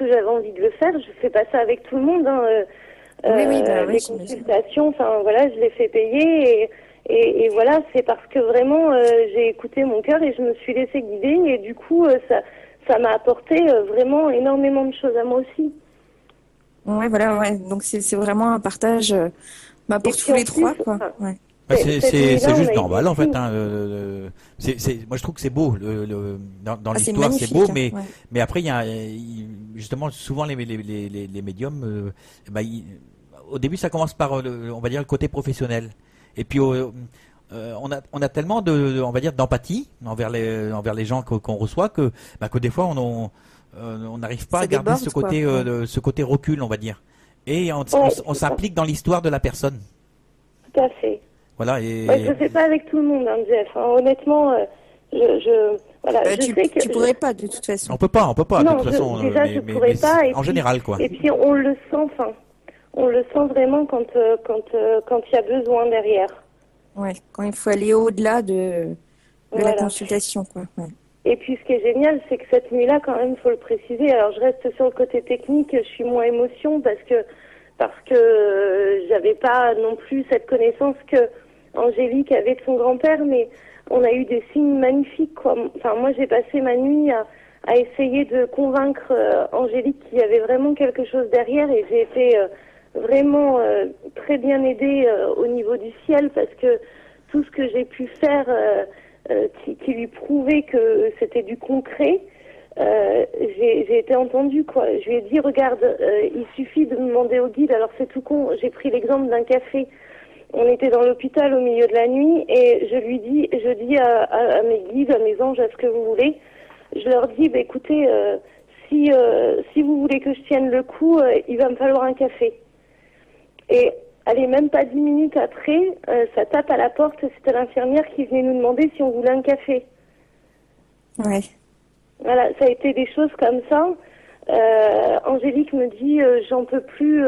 j'avais envie de le faire. Je fais pas ça avec tout le monde. Les consultations, je les fais payer et voilà, c'est parce que vraiment j'ai écouté mon cœur et je me suis laissée guider et du coup ça m'a apporté vraiment énormément de choses à moi aussi. Ouais, voilà, ouais. Donc c'est vraiment un partage pour tous les trois, quoi. Ouais. Bah, Cette nuit-là, c'est on juste a normal été en fait. fous. Hein, moi je trouve que c'est beau. Dans Ah, c'est l'histoire c'est beau, magnifique, hein. Ouais. mais après justement souvent les médiums, au début ça commence par on va dire le côté professionnel. Et puis on a tellement on va dire d'empathie envers les gens qu'on reçoit que des fois on n'arrive pas Ça à garder déborde, quoi. Ouais. ce côté recul, on va dire. Et on Ouais, c'est ça. s'implique dans l'histoire de la personne. Tout à fait. Voilà. Ouais, je fais pas avec tout le monde, hein, Jeff. Hein. Honnêtement, voilà, je Tu sais que pourrais pas de toute façon. On peut pas, non, de toute façon. déjà, je pourrais pas. Et en puis, général, quoi. Et puis, on le sent. Enfin, on le sent vraiment quand il y a besoin derrière. Ouais, quand il faut aller au-delà de la Voilà. consultation, quoi. Ouais. Et puis, ce qui est génial, c'est que cette nuit-là, quand même, il faut le préciser. Alors, je reste sur le côté technique. Je suis moins émotion parce que j'avais pas non plus cette connaissance que Angélique avait de son grand-père, mais on a eu des signes magnifiques, quoi. Enfin, moi, j'ai passé ma nuit à essayer de convaincre Angélique qu'il y avait vraiment quelque chose derrière, et j'ai été vraiment très bien aidée au niveau du ciel, parce que tout ce que j'ai pu faire qui lui prouvait que c'était du concret, j'ai été entendue, quoi. Je lui ai dit, regarde, il suffit de demander au guide. Alors c'est tout con, j'ai pris l'exemple d'un café. On était dans l'hôpital au milieu de la nuit, et je dis à mes guides, à mes anges, à ce que vous voulez, je leur dis, bah, écoutez, si vous voulez que je tienne le coup, il va me falloir un café. Et allez, même pas 10 minutes après, ça tape à la porte, c'était l'infirmière qui venait nous demander si on voulait un café. Ouais. Voilà, ça a été des choses comme ça. Angélique me dit, j'en peux plus,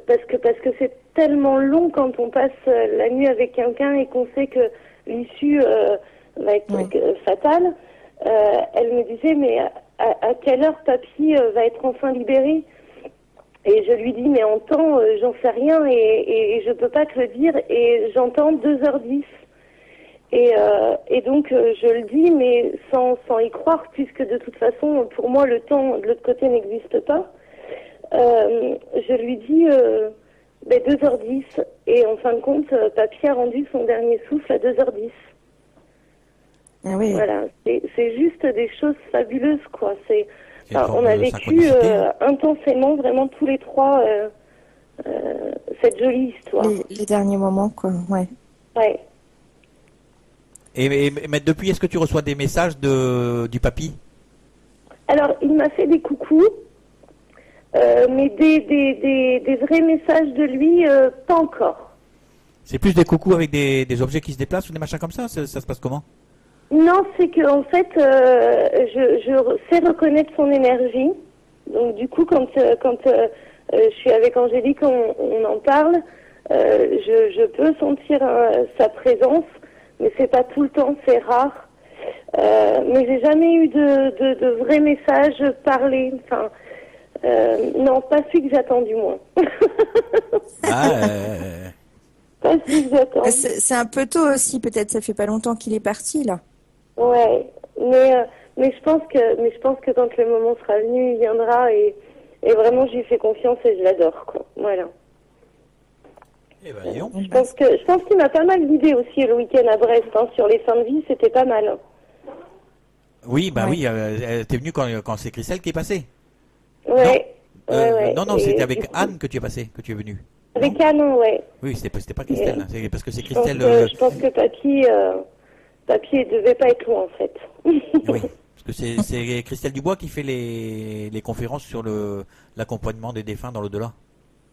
parce que c'est tellement long quand on passe la nuit avec quelqu'un et qu'on sait que l'issue va être fatale. Elle me disait, mais à quelle heure papy va être enfin libéré? Et je lui dis, mais en temps, j'en sais rien, et je peux pas te le dire, et j'entends 2h10. Et donc, je le dis, mais sans y croire, puisque de toute façon, pour moi, le temps de l'autre côté n'existe pas. Je lui dis 2h10, et en fin de compte, papy a rendu son dernier souffle à 2h10. Ah oui. Voilà, c'est juste des choses fabuleuses, quoi. On a de vécu synchronicité. intensément, vraiment tous les trois, cette jolie histoire. Les derniers moments, quoi. Ouais. Ouais. Mais depuis, est-ce que tu reçois des messages du papy? Alors, il m'a fait des coucous, mais des vrais messages de lui, pas encore. C'est plus des coucous avec des objets qui se déplacent ou des machins comme ça? Ça se passe comment? Non, c'est que en fait, je sais reconnaître son énergie. Donc, du coup, quand je suis avec Angélique, on en parle, je peux sentir sa présence, mais c'est pas tout le temps, c'est rare. Mais j'ai jamais eu de vrais messages parlés. Enfin, non, pas celui que j'attends du moins. Pas celui que j'attends. C'est un peu tôt aussi, peut-être. Ça fait pas longtemps qu'il est parti, là. Ouais, mais je pense que quand le moment sera venu, il viendra, et vraiment je lui fais confiance et je l'adore, quoi. Voilà. Eh ben, disons. Je pense qu'il m'a pas mal guidé aussi le week-end à Brest, hein, sur les fins de vie, c'était pas mal. Oui, oui, t'es venu quand c'est Christelle qui est passée. Ouais. Non, c'était avec Anne que tu es passé, que tu es venu. Avec Anne, ouais. Oui, c'était pas Christelle, c'est parce que c'est Je pense Christelle. je pense que papy devait pas être loin, en fait. Oui, parce que c'est Christelle Dubois qui fait les conférences sur l'accompagnement des défunts dans l'au-delà.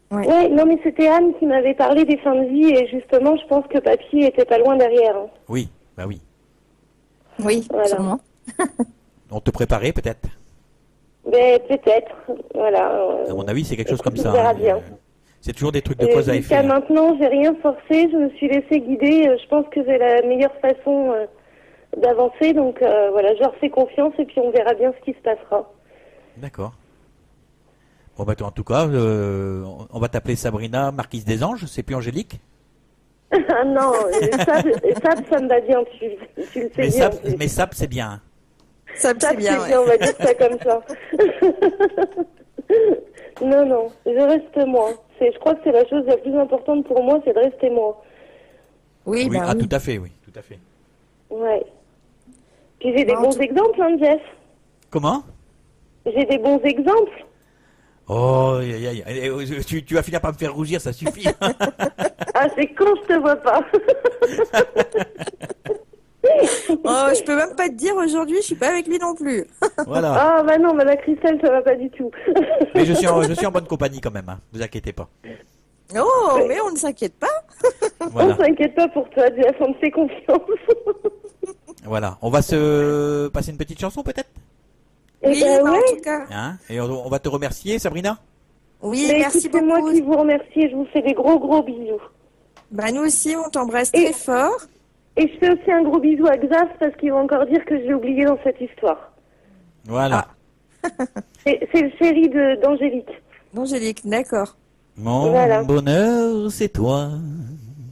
Ouais, non, mais c'était Anne qui m'avait parlé des fins de vie, et justement, je pense que papy était pas loin derrière. Hein. Oui, bah oui. Oui, voilà. sûrement. On te préparait peut-être. Mais peut-être, voilà. À mon avis, c'est quelque chose comme on ça. verra bien. C'est toujours des trucs de cause à effet. Jusqu'à maintenant, j'ai rien forcé, je me suis laissée guider. Je pense que c'est la meilleure façon d'avancer, donc voilà, je leur fais confiance, et puis on verra bien ce qui se passera. D'accord. Bon, bah, en tout cas, on va t'appeler Sabrina, marquise des anges, c'est plus Angélique. Ah non, ça me va bien, tu le sais bien. Mais Sab, c'est bien. Sab, c'est bien, on va dire ça comme ça. Non, je reste moi. Je crois que c'est la chose la plus importante pour moi, c'est de rester moi. Oui, Oui, bah ah, oui. tout à fait, oui, tout à fait. Ouais. Puis j'ai des Non, bons tout- exemples, hein, Jeff. Comment? J'ai des bons exemples. Oh, aïe, aïe, aïe. Tu vas finir par me faire rougir, ça suffit. Ah, c'est quand je te vois pas. Oh, je peux même pas te dire aujourd'hui, je suis pas avec lui non plus. Voilà. Ah, bah non, la Christelle, ça va pas du tout. Mais je suis en bonne compagnie quand même, hein. Vous inquiétez pas. Oh, mais on ne s'inquiète pas. Voilà. On s'inquiète pas pour toi, Jeff, on te fait confiance. Voilà. On va se passer une petite chanson peut-être? Eh Oui, ben bah, ouais. en tout cas. Hein? Et on va te remercier, Sabrina? Oui, Mais merci écoute, c'est moi beaucoup. qui vous remercie et je vous fais des gros gros bisous. Bah, nous aussi, on t'embrasse Et- très fort. Et je fais aussi un gros bisou à Xav parce qu'il va encore dire que je l'ai oublié dans cette histoire. Voilà. C'est le chéri d'Angélique. Angélique, d'accord. Mon Voilà. bonheur, c'est toi.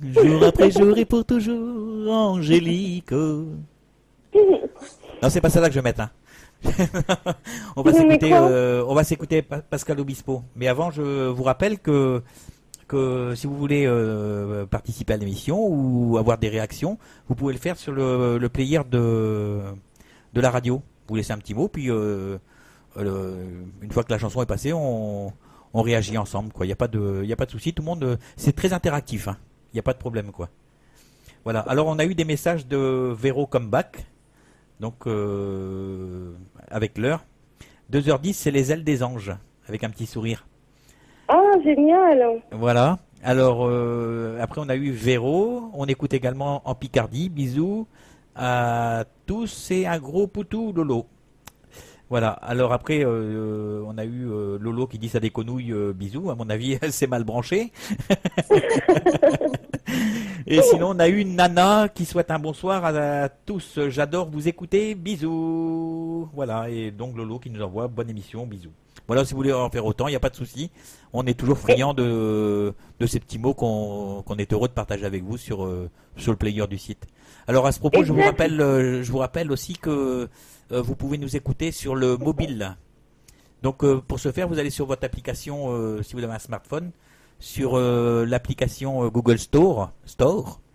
Jour après jour et pour toujours, Angélique. Non, c'est pas ça que je vais mettre. Hein. on va Tu veux s'écouter, mettre on va s'écouter Pascal Obispo. Mais avant, je vous rappelle que si vous voulez participer à l'émission ou avoir des réactions, vous pouvez le faire sur le player de la radio. Vous laissez un petit mot, puis une fois que la chanson est passée, on réagit ensemble. Quoi. Il n'y a pas de souci. Tout le monde, c'est très interactif. Hein. Il n'y a pas de problème, quoi. Voilà. Alors, on a eu des messages de Véro Comeback. Donc, avec l'heure. 2h10, c'est les ailes des anges. Avec un petit sourire. Ah, génial. Voilà. Alors, après, on a eu Véro. On écoute également en Picardie. Bisous à tous et un gros poutou, Lolo. Voilà. Alors après, on a eu Lolo qui dit ça déconouille, bisous. À mon avis, c'est mal branché. Et sinon, on a eu Nana qui souhaite un bonsoir à tous. J'adore vous écouter. Bisous. Voilà. Et donc Lolo qui nous envoie bonne émission. Bisous. Voilà, si vous voulez en faire autant, il n'y a pas de souci. On est toujours friand de ces petits mots qu'on est heureux de partager avec vous sur le player du site. Alors à ce propos, je vous rappelle aussi que vous pouvez nous écouter sur le mobile. Donc pour ce faire, vous allez sur votre application, si vous avez un smartphone, sur l'application Google Store.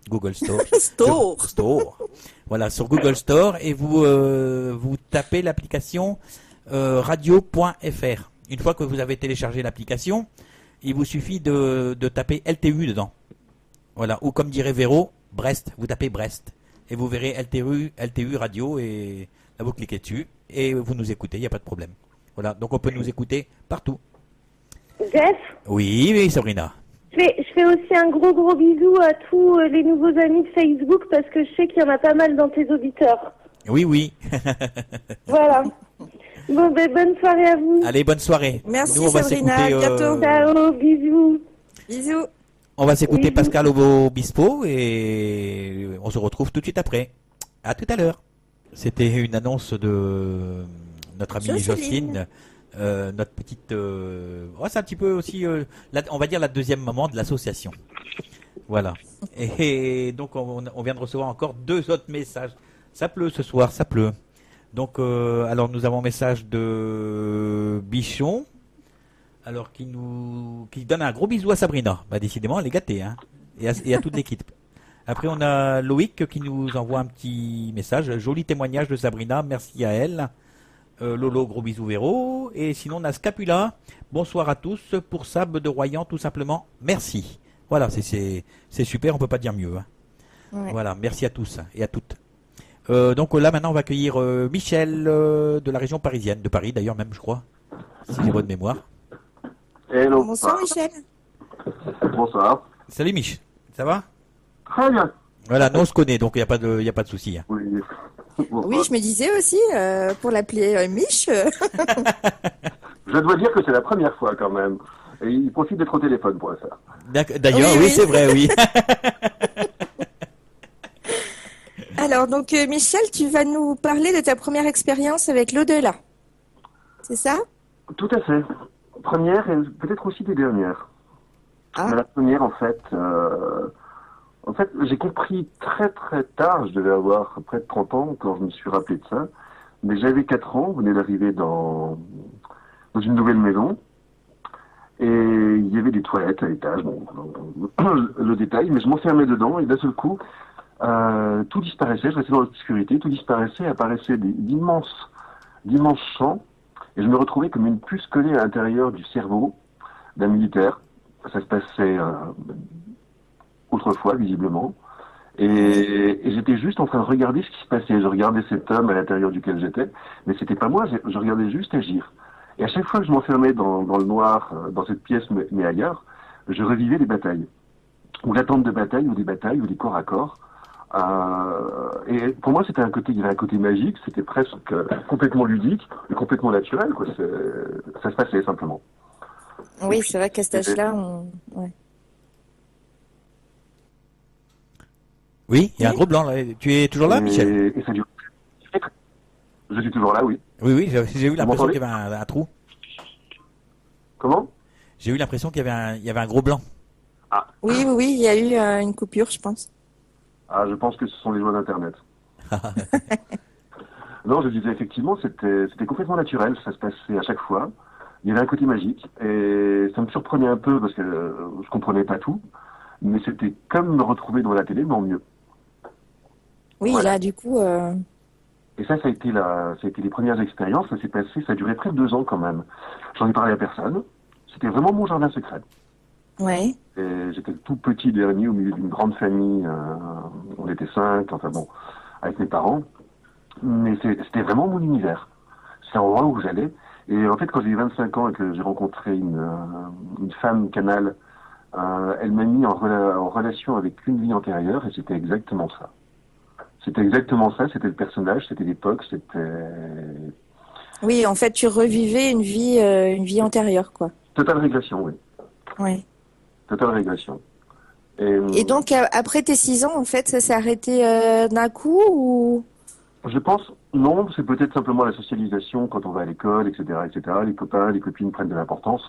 Google Store. Store. Voilà, sur Google Store et vous tapez l'application radio.fr. Une fois que vous avez téléchargé l'application, il vous suffit de taper LTU dedans. Voilà, ou comme dirait Véro, Brest, vous tapez Brest. Et vous verrez LTU Radio et là vous cliquez dessus et vous nous écoutez, il n'y a pas de problème. Voilà, donc on peut nous écouter partout. Jeff, Oui, Sabrina. je fais aussi un gros gros bisou à tous les nouveaux amis de Facebook parce que je sais qu'il y en a pas mal dans tes auditeurs. Oui. Voilà. Bon, ben, bonne soirée à vous. Allez, bonne soirée. Merci, Nous, on va Sabrina, à s'écouter, bientôt. Ciao, bisous. Bisous. On va s'écouter Bisous. Pascal Obispo et on se retrouve tout de suite après. À tout à l'heure. C'était une annonce de notre amie Jocelyne. Jocelyne, notre petite. C'est un petit peu aussi, on va dire la deuxième maman de l'association. Voilà. Et donc on vient de recevoir encore 2 autres messages. Ça pleut ce soir, ça pleut. Donc alors nous avons un message de Bichon. Alors qui donne un gros bisou à Sabrina. Bah décidément elle est gâtée, hein. Et à toute l'équipe. Après on a Loïc qui nous envoie un petit message. Joli témoignage de Sabrina, merci à elle. Lolo, gros bisous Véro. Et sinon on a Scapula. Bonsoir à tous. Pour Sab de Royan, tout simplement, merci. Voilà, c'est super, on peut pas dire mieux. Hein. Ouais. Voilà, merci à tous et à toutes. Donc là maintenant on va accueillir Michel de la région parisienne, de Paris d'ailleurs même je crois, si j'ai bonne mémoire. Hello. Bonsoir, Michel. Bonsoir. Salut Mich, ça va? Très bien. Voilà, nous on se connaît donc il n'y a pas de souci. Hein. Oui. Oui, je me disais aussi, pour l'appeler Mich. Je dois dire que c'est la première fois quand même. Et il profite d'être au téléphone pour le faire. D'ailleurs, oui, Oui. c'est vrai, oui. Alors, donc, Michel, tu vas nous parler de ta première expérience avec l'au-delà. C'est ça? Tout à fait. Première et peut-être aussi des dernières. Ah. Mais la première, en fait, j'ai compris très très tard, je devais avoir près de 30 ans quand je me suis rappelé de ça. Mais j'avais 4 ans, on venait d'arriver dans une nouvelle maison. Et il y avait des toilettes à l'étage, bon, le détail, mais je m'enfermais dedans et d'un seul coup, tout disparaissait, je restais dans l'obscurité, tout disparaissait, apparaissaient d'immenses champs, et je me retrouvais comme une puce collée à l'intérieur du cerveau d'un militaire. Ça se passait autrefois, visiblement. Et j'étais juste en train de regarder ce qui se passait. Je regardais cet homme à l'intérieur duquel j'étais, mais c'était pas moi, je regardais juste agir. Et à chaque fois que je m'enfermais dans le noir, dans cette pièce, mais ailleurs, je revivais des batailles. Ou l'attente de bataille, ou des batailles, ou des corps à corps. Et pour moi, il y avait un côté magique, c'était presque complètement ludique, et complètement naturel, quoi. Ça se passait simplement. Oui, c'est vrai qu'à cet âge-là, ouais. Oui, il y a un gros blanc là. Tu es toujours là, Michel? Et ça dure. Je suis toujours là, oui. Oui, j'ai eu l'impression m'entendez qu'il y avait un trou. Comment? J'ai eu l'impression qu'il y avait un gros blanc. Oui, il y a eu une coupure, je pense. Ah, je pense que ce sont les joies d'Internet. Non, je disais effectivement, c'était complètement naturel, ça se passait à chaque fois. Il y avait un côté magique et ça me surprenait un peu parce que je comprenais pas tout, mais c'était comme me retrouver devant la télé, mais en mieux. Oui, Voilà. là, du coup, Et ça a été les premières expériences. Ça s'est passé, ça a duré près de 2 ans quand même. J'en ai parlé à personne. C'était vraiment mon jardin secret. ouais. Et j'étais le tout petit dernier au milieu d'une grande famille. On était 5, enfin bon, avec mes parents. Mais c'était vraiment mon univers. C'est un endroit où j'allais. Et en fait, quand j'ai eu 25 ans et que j'ai rencontré une femme canal, elle m'a mis en relation avec une vie antérieure et c'était exactement ça. C'était exactement ça, c'était le personnage, c'était l'époque, c'était... Oui, en fait, tu revivais une vie antérieure, quoi. Totale régression, oui. Ouais. Totale régression. Et donc, après tes 6 ans, en fait, ça s'est arrêté d'un coup ou... Je pense, non, c'est peut-être simplement la socialisation quand on va à l'école, etc., etc. Les copains, les copines prennent de l'importance.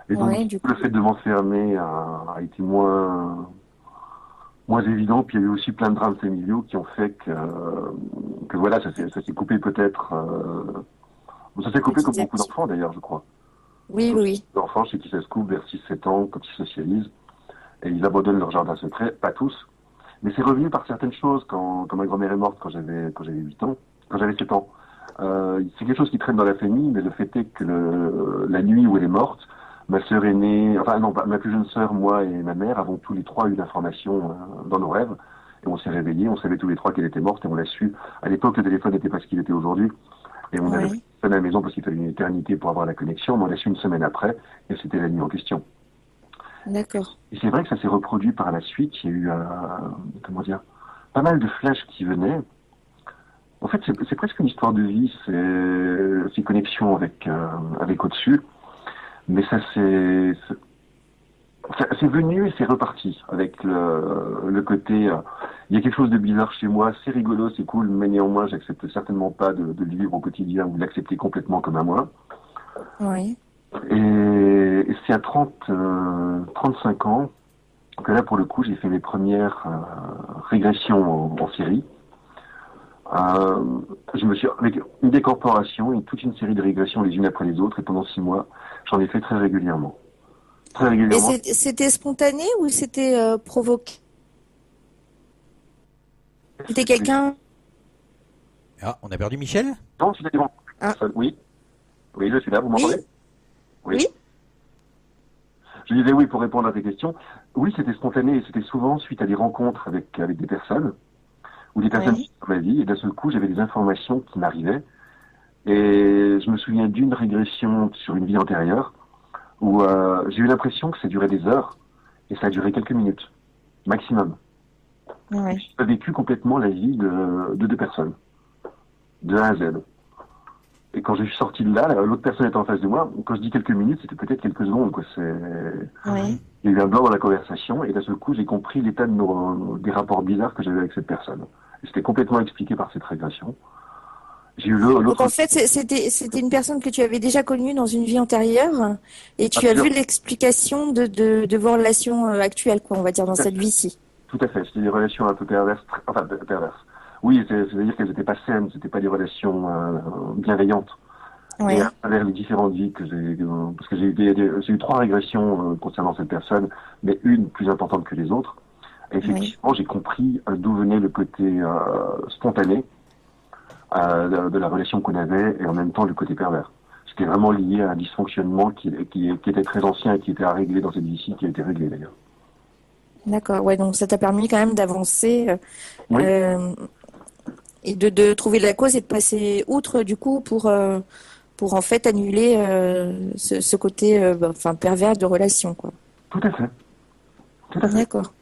Et donc, Ouais, du coup. le fait de m'enfermer a été moins évident. Puis il y a eu aussi plein de drames familiaux qui ont fait que voilà, ça s'est coupé peut-être. Ça s'est coupé comme Petit à beaucoup petit. d'enfants d'ailleurs, je crois. Oui. D'enfants chez qui ça se coupe vers 6-7 ans, quand ils socialisent, et ils abandonnent leur jardin secret, pas tous. Mais c'est revenu par certaines choses quand ma grand-mère est morte quand j'avais 8 ans, quand j'avais 7 ans. C'est quelque chose qui traîne dans la famille, mais le fait est que la nuit où elle est morte, ma sœur aînée, enfin non, ma plus jeune sœur, moi et ma mère avons tous les trois eu l'information dans nos rêves. Et on s'est réveillés, on savait tous les trois qu'elle était morte et on l'a su. À l'époque, le téléphone n'était pas ce qu'il était aujourd'hui. Et on avait Ouais. à la maison parce qu'il fallait une éternité pour avoir la connexion, mais on l'a su une semaine après et c'était la nuit en question. D'accord. Et c'est vrai que ça s'est reproduit par la suite. Il y a eu, comment dire, pas mal de flashs qui venaient. En fait, c'est presque une histoire de vie, ces connexions avec au-dessus. Mais ça c'est venu et c'est reparti avec le côté. Il y a quelque chose de bizarre chez moi, c'est rigolo, c'est cool, mais néanmoins, j'accepte certainement pas de le vivre au quotidien ou de l'accepter complètement comme à moi. Ouais. Et c'est à 35 ans que là, pour le coup, j'ai fait mes premières régressions en série. Je me suis avec une décorporation et toute une série de régressions les unes après les autres, et pendant 6 mois, j'en ai fait très régulièrement. Très Et régulièrement. c'était spontané ou c'était provoqué? C'était quelqu'un... Ah, on a perdu Michel? Non, tu l'as dit. Ah. Oui. Oui, je suis là, vous Oui. m'entendez? Oui. Je disais oui pour répondre à tes questions. Oui, c'était spontané et c'était souvent suite à des rencontres avec des personnes ou des personnes Oui. dans ma vie. Et d'un seul coup, j'avais des informations qui m'arrivaient. Et je me souviens d'une régression sur une vie antérieure où j'ai eu l'impression que ça durait des heures et ça a duré quelques minutes, maximum. Ouais. J'ai vécu complètement la vie de 2 personnes, de A à Z. Et quand je suis sorti de là, l'autre personne était en face de moi. Quand je dis quelques minutes, c'était peut-être quelques secondes, quoi. Ouais. Il y a eu un blanc dans la conversation et d'un seul coup, j'ai compris l'état des rapports bizarres que j'avais avec cette personne. Et c'était complètement expliqué par cette régression. J'ai eu Donc l'autre. en fait, c'était une personne que tu avais déjà connue dans une vie antérieure et tu as vu l'explication de vos relations actuelles, quoi, on va dire, dans cette vie-ci. Tout à fait. C'était des relations un peu perverses, enfin perverses. Oui, c'est-à-dire qu'elles n'étaient pas saines, c'était pas des relations bienveillantes. Ouais. Et à travers les différentes vies que parce que j'ai eu 3 régressions concernant cette personne, mais une plus importante que les autres. Et effectivement, j'ai compris d'où venait le côté spontané de la relation qu'on avait et en même temps le côté pervers. C'était vraiment lié à un dysfonctionnement qui était très ancien et qui était à régler dans cette vie-ci, qui a été réglé d'ailleurs. D'accord. Ouais, donc ça t'a permis quand même d'avancer Oui. et de trouver la cause et de passer outre du coup pour en fait annuler ce côté pervers de relation, quoi. Tout à fait. Tout à fait. D'accord.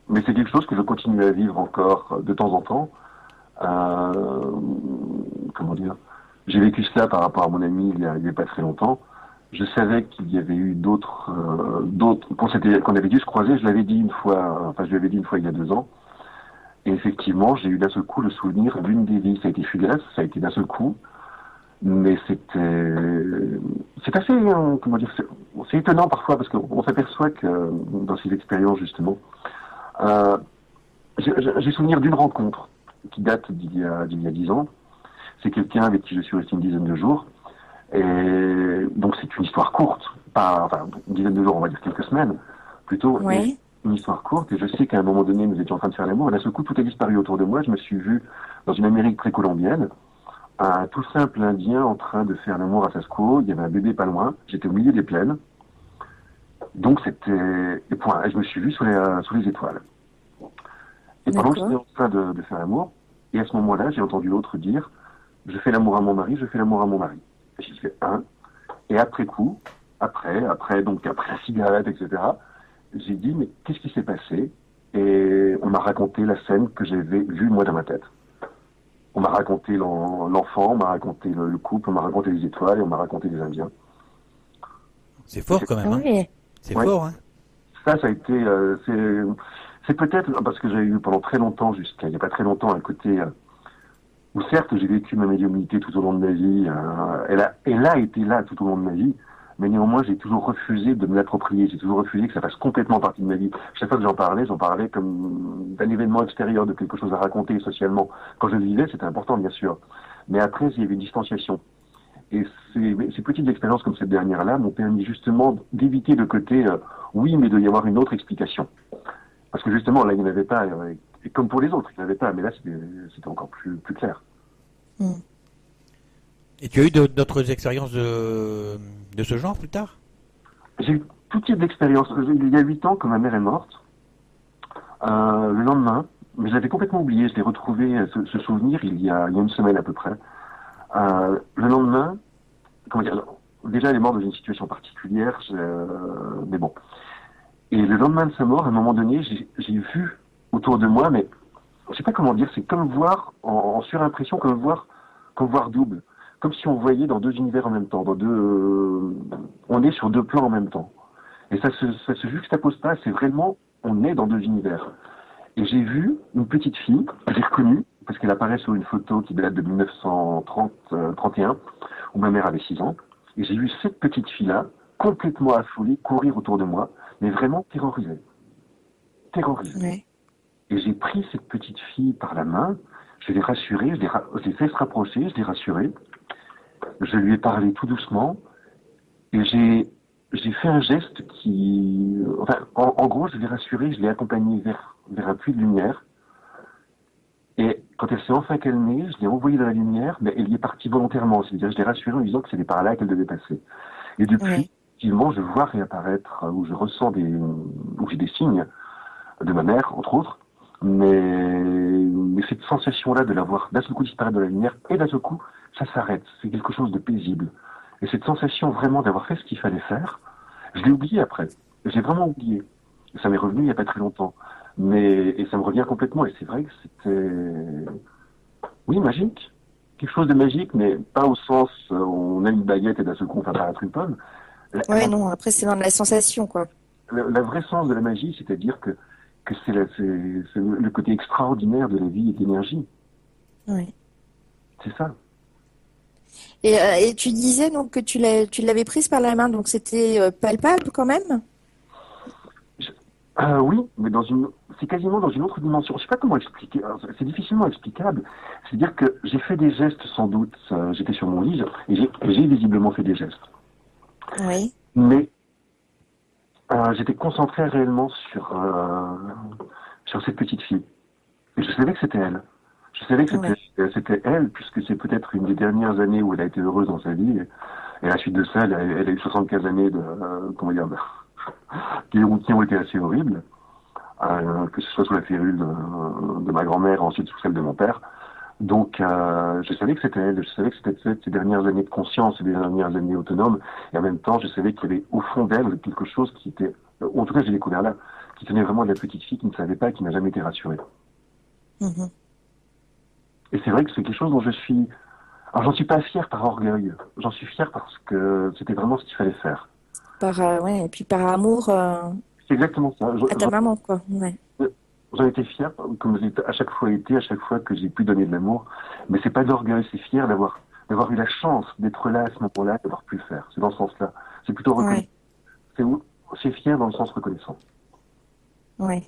Mais c'est quelque chose que je continue à vivre encore de temps en temps. Comment dire? J'ai vécu cela par rapport à mon ami il y a pas très longtemps. Je savais qu'il y avait eu d'autres, qu'on avait dû se croiser. Je l'avais dit une fois, je lui avais dit une fois il y a 2 ans. Et effectivement, j'ai eu d'un seul coup le souvenir d'une des vies. Ça a été fugace, ça a été d'un seul coup. Mais c'est assez, comment dire, c'est étonnant parfois parce qu'on s'aperçoit que dans ces expériences justement, j'ai souvenir d'une rencontre qui date d'il y a 10 ans. C'est quelqu'un avec qui je suis resté une dizaine de jours. Et donc c'est une histoire courte, une dizaine de jours, on va dire quelques semaines, plutôt. Ouais. Une histoire courte. Et je sais qu'à un moment donné, nous étions en train de faire l'amour. Et d'un seul coup, tout a disparu autour de moi. Je me suis vu dans une Amérique précolombienne, un tout simple Indien en train de faire l'amour à sa squaw. Il y avait un bébé pas loin. J'étais au milieu des plaines. Donc c'était... Et point. Et je me suis vu sous les étoiles. Et pendant que j'étais en train de faire l'amour, et à ce moment-là, j'ai entendu l'autre dire « Je fais l'amour à mon mari, je fais l'amour à mon mari ». Et j'ai fait un. Et après coup, après la cigarette, etc., j'ai dit « Mais qu'est-ce qui s'est passé ?» Et on m'a raconté la scène que j'avais vue moi dans ma tête. On m'a raconté l'enfant, on m'a raconté le couple, on m'a raconté les étoiles et on m'a raconté les Indiens. C'est fort quand même. Hein. Oui. C'est fort. Hein. Ça a été... c'est peut-être parce que j'ai eu pendant très longtemps, jusqu'à il n'y a pas très longtemps, un côté où certes j'ai vécu ma médiumnité tout au long de ma vie, elle a été là tout au long de ma vie, mais néanmoins j'ai toujours refusé de me l'approprier, j'ai toujours refusé que ça fasse complètement partie de ma vie. Chaque fois que j'en parlais comme d'un événement extérieur, de quelque chose à raconter socialement. Quand je le vivais, c'était important bien sûr, mais après il y avait une distanciation. Et ces petites expériences comme cette dernière-là m'ont permis justement d'éviter le côté oui, mais il doit y avoir une autre explication. Parce que justement, là, il n'y en avait pas, et comme pour les autres, il n'y en avait pas, mais là, c'était encore plus clair. Et tu as eu d'autres expériences de ce genre plus tard? J'ai eu tout type d'expériences. Il y a 8 ans, quand ma mère est morte, le lendemain, mais je l'avais complètement oublié, je l'ai retrouvé, ce souvenir, il y a une semaine à peu près. Le lendemain, comment dire, déjà, elle est morte dans une situation particulière, mais bon. Et le lendemain de sa mort, à un moment donné, j'ai vu autour de moi, mais je sais pas comment dire, c'est comme voir en surimpression, comme voir double, comme si on voyait dans 2 univers en même temps, on est sur 2 plans en même temps. Et ça se juxtapose pas, c'est vraiment, on est dans 2 univers. Et j'ai vu une petite fille, que j'ai reconnue, parce qu'elle apparaît sur une photo qui date de 1931, où ma mère avait 6 ans, et j'ai vu cette petite fille-là, complètement affolée, courir autour de moi, mais vraiment terrorisée. Ouais. Et j'ai pris cette petite fille par la main, je l'ai rassurée, je l'ai fait se rapprocher, je l'ai rassurée, je lui ai parlé tout doucement, et j'ai fait un geste qui... Enfin, en gros, je l'ai rassurée, je l'ai accompagnée vers un puits de lumière, et quand elle s'est enfin calmée, je l'ai envoyée dans la lumière, mais elle y est partie volontairement, c'est-à-dire je l'ai rassurée en lui disant que c'était par là qu'elle devait passer. Et depuis, effectivement, je vois réapparaître, où je ressens où j'ai des signes de ma mère, entre autres, mais cette sensation-là de la voir d'un seul coup disparaître de la lumière, et d'un seul coup, ça s'arrête. C'est quelque chose de paisible. Et cette sensation vraiment d'avoir fait ce qu'il fallait faire, je l'ai oublié après. J'ai vraiment oublié. Ça m'est revenu il n'y a pas très longtemps. Et ça me revient complètement, et c'est vrai que c'était... Oui, magique. Quelque chose de magique, mais pas au sens où on a une baguette et d'un seul coup on fait apparaître une pomme. Non, après c'est dans la sensation, quoi. La vraie sens de la magie, c'est-à-dire que c'est le côté extraordinaire de la vie et de l'énergie. Oui. C'est ça. Et tu disais donc que tu l'avais prise par la main, donc c'était palpable quand même? Oui, mais c'est quasiment dans une autre dimension. Je sais pas comment expliquer. Alors, c'est difficilement explicable. C'est-à-dire que j'ai fait des gestes, sans doute. J'étais sur mon lit et j'ai visiblement fait des gestes. Oui. Mais j'étais concentré réellement sur cette petite fille. Et je savais que c'était elle. Je savais que Ouais. c'était elle, puisque c'est peut-être une des dernières années où elle a été heureuse dans sa vie. Et à la suite de ça, elle a eu 75 années comment dire, qui ont été assez horribles. Que ce soit sous la férule de ma grand-mère, ensuite sous celle de mon père. Donc, je savais que c'était elle, je savais que c'était ces dernières années de conscience, ces dernières années autonomes, et en même temps, je savais qu'il y avait au fond d'elle quelque chose qui était, ou en tout cas, j'ai découvert là, qui tenait vraiment de la petite fille qui ne savait pas et qui n'a jamais été rassurée. Mhm. Et c'est vrai que c'est quelque chose dont alors j'en suis pas fier par orgueil, j'en suis fier parce que c'était vraiment ce qu'il fallait faire. Ouais, et puis par amour C'est exactement ça. à ta maman, quoi. Ouais. J'en étais fier, comme j'ai à chaque fois que j'ai pu donner de l'amour. Mais c'est pas d'orgueil, c'est fier d'avoir eu la chance d'être là à ce moment-là, d'avoir pu le faire. C'est dans ce sens-là. C'est plutôt reconnaissant. Ouais. C'est fier dans le sens reconnaissant. Ouais.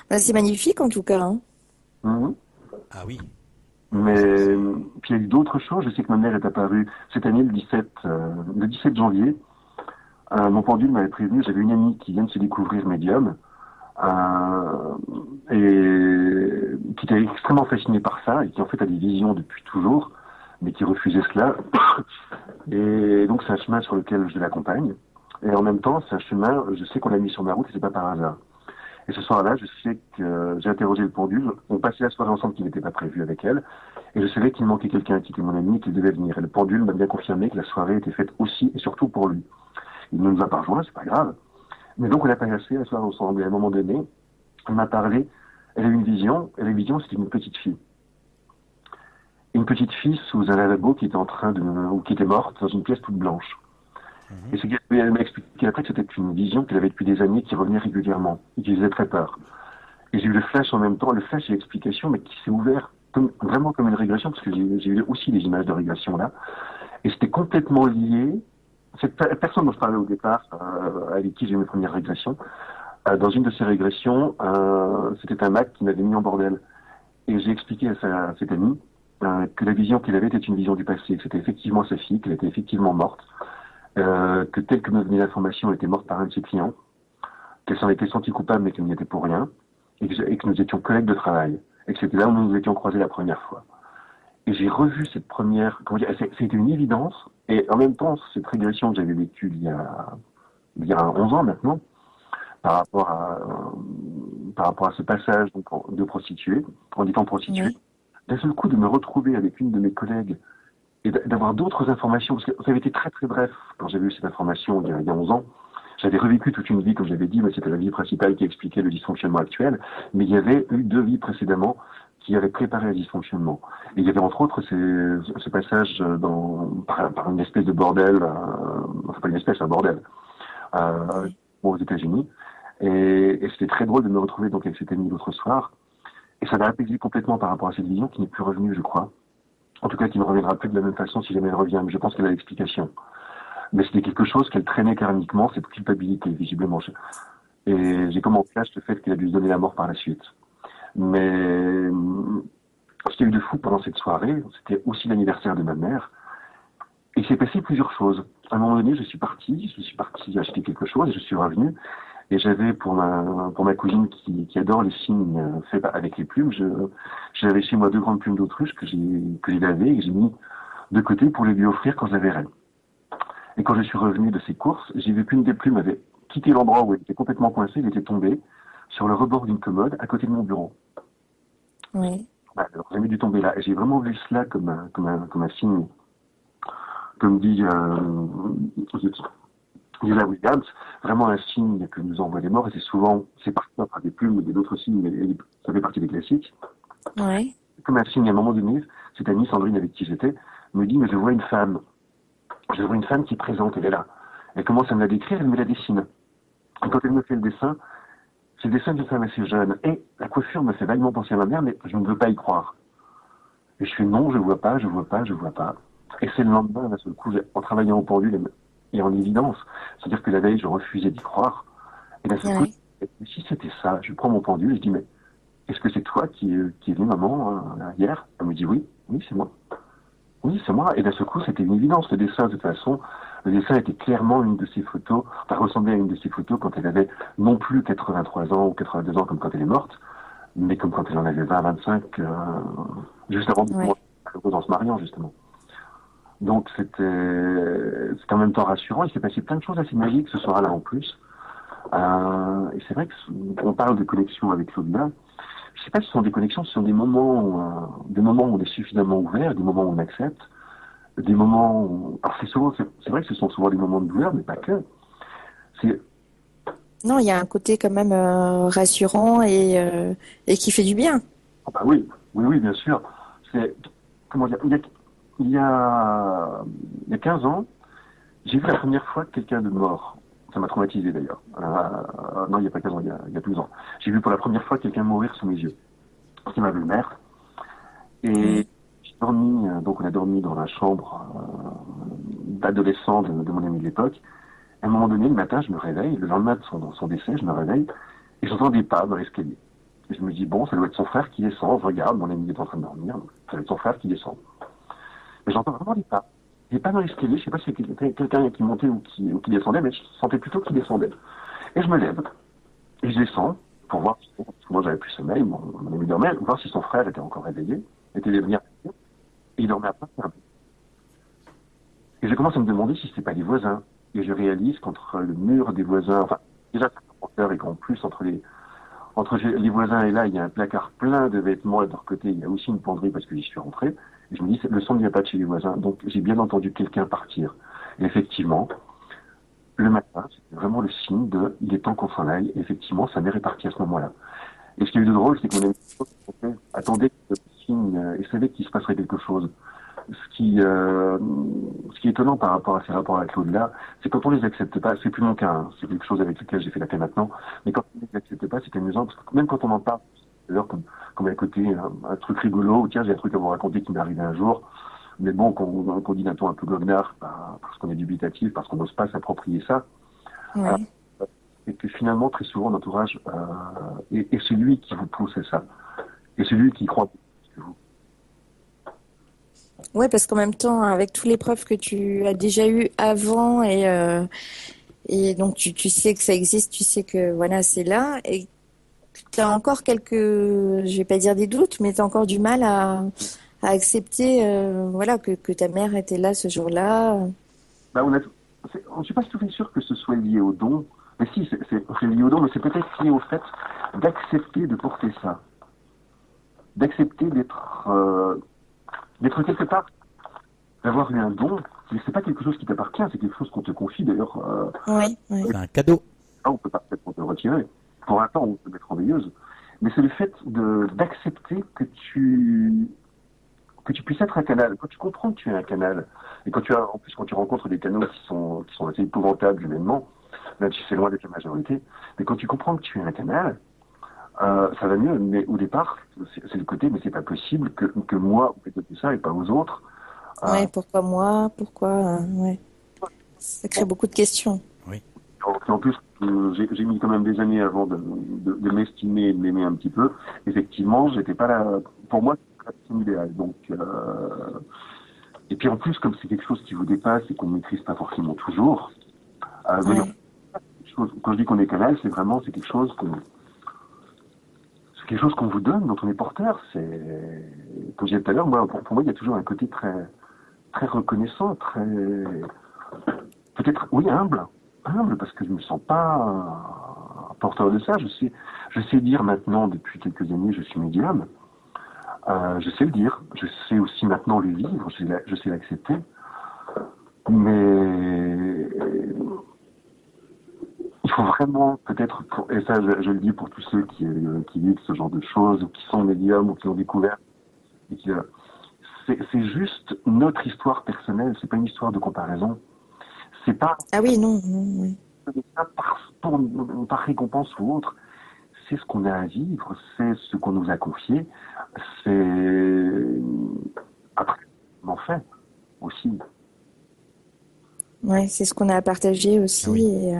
Bah, c'est magnifique en tout cas, hein. Mhm. Ah oui. Mais puis il y a eu d'autres choses. Je sais que ma mère est apparue cette année le 17 janvier. Mon pendule m'avait prévenu. J'avais une amie qui vient de se découvrir médium. Et qui était extrêmement fasciné par ça et qui en fait a des visions depuis toujours, mais qui refusait cela. Et donc c'est un chemin sur lequel je l'accompagne. Et en même temps, c'est un chemin, je sais qu'on l'a mis sur ma route et c'est pas par hasard. Et ce soir-là, je sais que j'ai interrogé le pendule. On passait la soirée ensemble qui n'était pas prévue avec elle. Et je savais qu'il manquait quelqu'un qui était mon ami et qu'il devait venir. Et le pendule m'a bien confirmé que la soirée était faite aussi et surtout pour lui. Il ne nous a pas rejoints, c'est pas grave. Mais donc on a passé la soirée ensemble. Et à un moment donné, elle m'a parlé, elle a eu une vision, et la vision c'était une petite fille. Une petite fille sous un lavabo qui était ou qui était morte dans une pièce toute blanche. Et elle m'a expliqué après que c'était une vision qu'elle avait depuis des années qui revenait régulièrement, et qui faisait très peur. Et j'ai eu le flash en même temps, le flash et l'explication, mais qui s'est ouvert vraiment comme une régression, parce que j'ai eu aussi des images de régression là. Et c'était complètement lié. Cette personne dont je parlais au départ, avec qui j'ai eu mes premières régressions, dans une de ces régressions, c'était un Mac qui m'avait mis en bordel. Et j'ai expliqué à cette amie que la vision qu'il avait était une vision du passé, que c'était effectivement sa fille, qu'elle était effectivement morte, que telle que me venait l'information, elle était morte par un de ses clients, qu'elle s'en était sentie coupable mais qu'elle n'y était pour rien, et que nous étions collègues de travail, et que c'était là où nous nous étions croisés la première fois. Et j'ai revu cette première, c'était une évidence, et en même temps, cette régression que j'avais vécue il y a 11 ans maintenant, par rapport à ce passage donc, de prostituée, en étant prostituée, Oui. d'un seul coup de me retrouver avec une de mes collègues et d'avoir d'autres informations, parce que ça avait été très très bref quand j'avais eu cette information il y a 11 ans. J'avais revécu toute une vie, comme j'avais dit, mais c'était la vie principale qui expliquait le dysfonctionnement actuel, mais il y avait eu 2 vies précédemment qui avaient préparé le dysfonctionnement. Et il y avait entre autres ce passage par une espèce de bordel, enfin pas une espèce, un bordel, aux États-Unis. Et c'était très drôle de me retrouver donc avec cette amie l'autre soir. Et ça m'a apaisé complètement par rapport à cette vision qui n'est plus revenue, je crois. En tout cas, qui ne reviendra plus de la même façon si jamais elle revient. Mais je pense qu'elle a l'explication. Mais c'était quelque chose qu'elle traînait karmiquement, cette culpabilité, visiblement. Et j'ai comme en flash le fait qu'elle a dû se donner la mort par la suite. Mais ce qu'il y a eu de fou pendant cette soirée, c'était aussi l'anniversaire de ma mère. Et il s'est passé plusieurs choses. À un moment donné, je suis parti acheter quelque chose et je suis revenu. Et j'avais pour ma cousine qui adore les signes faits avec les plumes, j'avais chez moi 2 grandes plumes d'autruche que j'ai lavées et que j'ai mis de côté pour les lui offrir quand je la verrais. Et quand je suis revenu de ces courses, j'ai vu qu'une des plumes avait quitté l'endroit où elle était complètement coincée, elle était tombée sur le rebord d'une commode à côté de mon bureau. Oui. Alors, j'ai dû tomber là. Et j'ai vraiment vu cela comme un signe, comme dit Lisa Williams, vraiment un signe que nous envoient les morts, et c'est parfois par des plumes ou d'autres signes, mais ça fait partie des classiques. Ouais. Comme un signe, à un moment donné, cette amie Sandrine avec qui j'étais, me dit, mais je vois une femme qui est présente, elle est là. Elle commence à me la décrire, elle me la dessine. Et quand elle me fait le dessin, c'est le dessin d'une femme assez jeune. Et la coiffure me fait vaguement penser à ma mère, mais je ne veux pas y croire. Et je fais non, je vois pas. Et c'est le lendemain, d'un seul coup, en travaillant au pendule et en évidence. C'est-à-dire que la veille, je refusais d'y croire. Et d'un seul coup, si c'était ça, je prends mon pendule et je dis, mais est-ce que c'est toi qui est venu, maman, hier? Elle me dit oui, oui, c'est moi. Oui, c'est moi. Et d'un seul coup, c'était une évidence. Le dessin, de toute façon, le dessin était clairement une de ses photos, enfin, ressemblait à une de ses photos quand elle avait non plus 83 ans ou 82 ans comme quand elle est morte, mais comme quand elle en avait 20, 25, juste avant de mourir, en se mariant, justement. Donc, c'était en même temps rassurant. Il s'est passé plein de choses assez magiques ce soir-là en plus. Et c'est vrai qu'on parle de connexion avec l'au-delà. Je sais pas si ce sont des connexions, ce sont des moments où on est suffisamment ouvert, des moments où on accepte, des moments où... Alors c'est vrai que ce sont souvent des moments de douleur, mais pas que. C'est... Non, il y a un côté quand même rassurant et qui fait du bien. Ah bah oui, oui, oui, bien sûr. C'est... Comment dire, il y a 15 ans, j'ai vu la première fois quelqu'un de mort. Ça m'a traumatisé d'ailleurs. Non, il n'y a pas 15 ans, il y a 12 ans. J'ai vu pour la première fois quelqu'un mourir sous mes yeux. C'est ma belle-mère. Et j'ai dormi, donc on a dormi dans la chambre d'adolescent de mon ami de l'époque. À un moment donné, le matin, je me réveille, le lendemain de son décès, je me réveille, et j'entends des pas dans l'escalier. Et je me dis, bon, ça doit être son frère qui descend, je regarde, mon ami est en train de dormir, ça doit être son frère qui descend. Mais j'entends vraiment des pas. Des pas dans l'escalier, je sais pas si c'était quelqu'un qui montait ou qui descendait, mais je sentais plutôt qu'il descendait. Et je me lève, et je descends, pour voir, parce que moi j'avais plus sommeil, mon ami dormait, pour voir si son frère était encore réveillé, était venu, et il dormait à pas faire. Et je commence à me demander si c'était pas les voisins. Et je réalise qu'entre le mur des voisins, enfin, déjà, c'est un et qu'en plus, entre les voisins et là, il y a un placard plein de vêtements, et de leur côté, il y a aussi une penderie parce que j'y suis rentré. Et je me dis, le son ne vient pas de chez les voisins. Donc, j'ai bien entendu quelqu'un partir. Et effectivement, le matin, c'était vraiment le signe il est temps qu'on s'en aille. Et effectivement, sa mère est partie à ce moment-là. Et ce qui est eu de drôle, c'est que mon ami attendait le signe et savait qu'il se passerait quelque chose. Ce qui est étonnant par rapport à ces rapports avec l'au-delà, c'est quand on les accepte pas, c'est plus mon cas, hein, c'est quelque chose avec lequel j'ai fait la paix maintenant, mais quand on les accepte pas, c'est amusant, parce que même quand on en parle, d'ailleurs, comme à côté, un truc rigolo, ou tiens, j'ai un truc à vous raconter qui m'est arrivé un jour, mais bon, qu'on dit d'un ton un peu goguenard, parce qu'on est dubitatif, parce qu'on n'ose pas s'approprier ça, et que finalement, très souvent, l'entourage est celui qui vous pousse à ça, et celui qui croit que vous. Ouais, parce qu'en même temps, avec toutes les preuves que tu as déjà eues avant et donc tu sais que ça existe, tu sais que voilà, c'est là et tu as encore quelques, je vais pas dire des doutes, mais tu as encore du mal à accepter voilà que ta mère était là ce jour-là. Bah, je ne suis pas tout à fait sûr que ce soit lié au don, mais si, c'est lié au don, mais c'est peut-être lié au fait d'accepter de porter ça, d'accepter d'être quelque part, d'avoir eu un don, c'est pas quelque chose qui t'appartient, c'est quelque chose qu'on te confie d'ailleurs. Oui. C'est un cadeau. On peut pas peut-être te le retirer. Pour un temps, on peut mettre en veilleuse. Mais c'est le fait d'accepter que tu puisses être un canal. Quand tu comprends que tu es un canal, et quand tu rencontres des canaux qui sont assez épouvantables humainement, même si c'est loin d'être la majorité, mais quand tu comprends que tu es un canal, ça va mieux. Mais au départ, c'est le côté, mais c'est pas possible que moi, on fait ça et pas aux autres. Ouais, pourquoi moi? Pourquoi ouais. Ça crée beaucoup de questions. Oui. En plus, j'ai mis quand même des années avant de m'estimer et de m'aimer un petit peu. Effectivement, j'étais pas là. Pour moi, c'est l'idéal. Donc, et puis en plus, comme c'est quelque chose qui vous dépasse et qu'on ne maîtrise pas forcément toujours, quand je dis qu'on est canal, c'est quelque chose qu'on vous donne, dont on est porteur. Comme je disais tout à l'heure, pour moi, il y a toujours un côté très, très reconnaissant, très, peut-être, oui, humble, parce que je me sens pas porteur de ça. Je sais dire maintenant, depuis quelques années, je suis médium. Je sais le dire. Je sais aussi maintenant le vivre. Je sais l'accepter. Mais il faut vraiment, peut-être, et ça, je le dis pour tous ceux qui vivent ce genre de choses, ou qui sont médiums, ou qui ont découvert, et c'est juste notre histoire personnelle. C'est pas une histoire de comparaison. C'est pas. Ah oui, non, oui. Par récompense ou autre, c'est ce qu'on a à vivre, c'est ce qu'on nous a confié, c'est après on en fait aussi. Ouais, c'est ce qu'on a à partager aussi. Oui. Et,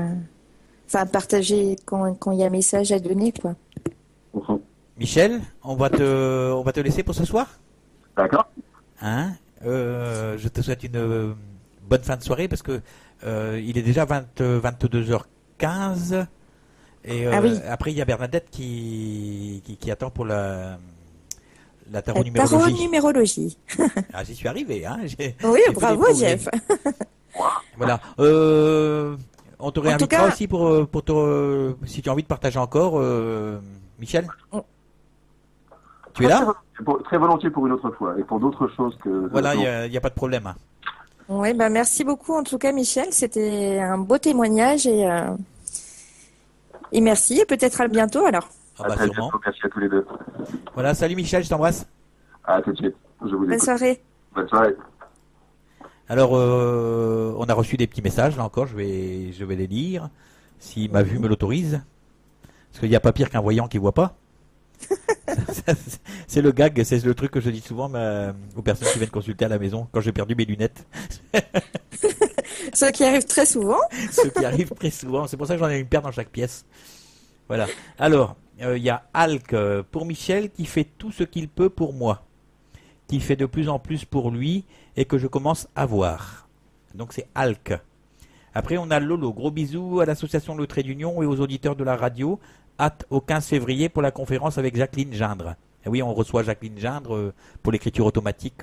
Enfin, partager quand il y a un message à donner, quoi. Michel, on va te laisser pour ce soir. D'accord. Hein je te souhaite une bonne fin de soirée parce que il est déjà 22h15 et Ah oui. après il y a Bernadette qui attend pour la Tarot tarot-numérologie. numérologie. Ah, j'y suis arrivé, hein. Oui, J'ai fait bravo, des progrès. Jeff. Voilà. On te En tout réinvitera cas- aussi si tu as envie de partager encore, Michel. Tu es là? Très volontiers pour une autre fois et pour d'autres choses que. Voilà, il y a pas de problème, hein. Oui, bah merci beaucoup en tout cas, Michel. C'était un beau témoignage et merci. Et peut-être à bientôt alors. Ah À bah très sûrement. bientôt, merci à tous les deux. Voilà, salut Michel, je t'embrasse. À tout de suite. Je vous Bonne écoute. soirée. Bonne soirée. Alors, on a reçu des petits messages, là encore, je vais les lire, si ma vue me l'autorise. Parce qu'il n'y a pas pire qu'un voyant qui voit pas. C'est le gag, c'est le truc que je dis souvent aux personnes qui viennent consulter à la maison quand j'ai perdu mes lunettes. Ce qui arrive très souvent. Ce qui arrive très souvent, c'est pour ça que j'en ai une paire dans chaque pièce. Voilà. Alors, il y a Alc pour Michel qui fait tout ce qu'il peut pour moi, qui fait de plus en plus pour lui et que je commence à voir. Donc c'est Alc. Après on a Lolo, gros bisous à l'association Le Trait d'Union et aux auditeurs de la radio. Hâte au 15 février pour la conférence avec Jacqueline Gindre. Et oui, on reçoit Jacqueline Gindre pour l'écriture automatique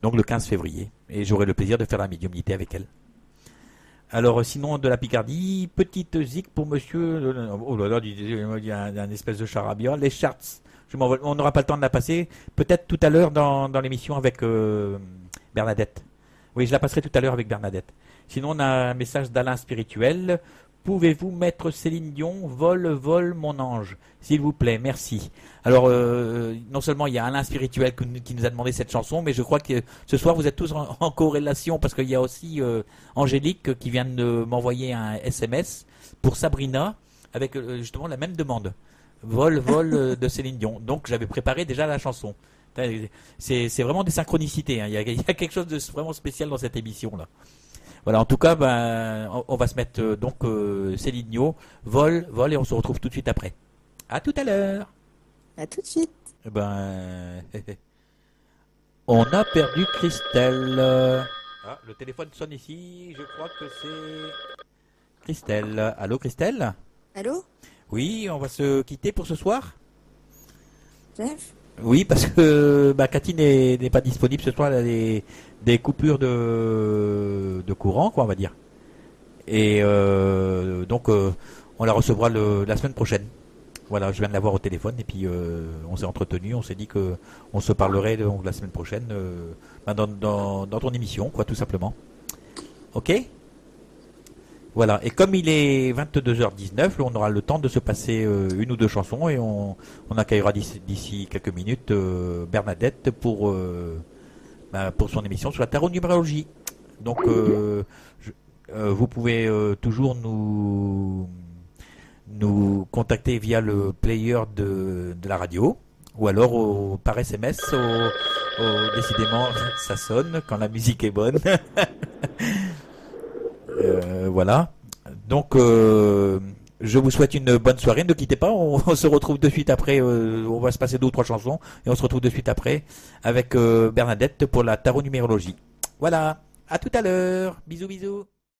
donc le 15 février. Et j'aurai le plaisir de faire la médiumnité avec elle. Alors sinon de la Picardie, petite zik pour monsieur... Oh là là, il y a un espèce de charabia. Les charts, on n'aura pas le temps de la passer. Peut-être tout à l'heure dans l'émission avec Bernadette. Oui, je la passerai tout à l'heure avec Bernadette. Sinon on a un message d'Alain Spirituel. Pouvez-vous mettre Céline Dion, Vol, mon ange, s'il vous plaît, merci. Alors, non seulement il y a Alain Spirituel qui nous a demandé cette chanson, mais je crois que ce soir vous êtes tous en corrélation parce qu'il y a aussi Angélique qui vient de m'envoyer un SMS pour Sabrina avec justement la même demande. Vol de Céline Dion. Donc j'avais préparé déjà la chanson. C'est vraiment des synchronicités, hein. Il y a quelque chose de vraiment spécial dans cette émission là. Voilà, en tout cas, on va se mettre donc Céline Dion, Vol, et on se retrouve tout de suite après. À tout à l'heure. À tout de suite. On a perdu Christelle. Ah, le téléphone sonne ici. Je crois que c'est Christelle. Allô, Christelle? Allô, Oui, on va se quitter pour ce soir. Jeff? Oui, parce que Cathy n'est pas disponible ce soir. Elle a des coupures de courant, quoi, on va dire. Et donc, on la recevra la semaine prochaine. Voilà, je viens de la voir au téléphone et puis on s'est entretenu. On s'est dit que on se parlerait donc, la semaine prochaine dans ton émission, quoi, tout simplement. Ok? Voilà, et comme il est 22h19, on aura le temps de se passer une ou deux chansons et on accueillera d'ici quelques minutes Bernadette pour son émission sur la tarot-numérologie. Donc, vous pouvez toujours nous contacter via le player de la radio ou alors par SMS. Décidément, ça sonne quand la musique est bonne. Voilà. Donc, je vous souhaite une bonne soirée. Ne quittez pas. On se retrouve de suite après. On va se passer 2 ou 3 chansons et on se retrouve de suite après avec Bernadette pour la tarot numérologie. Voilà. À tout à l'heure. Bisous, bisous.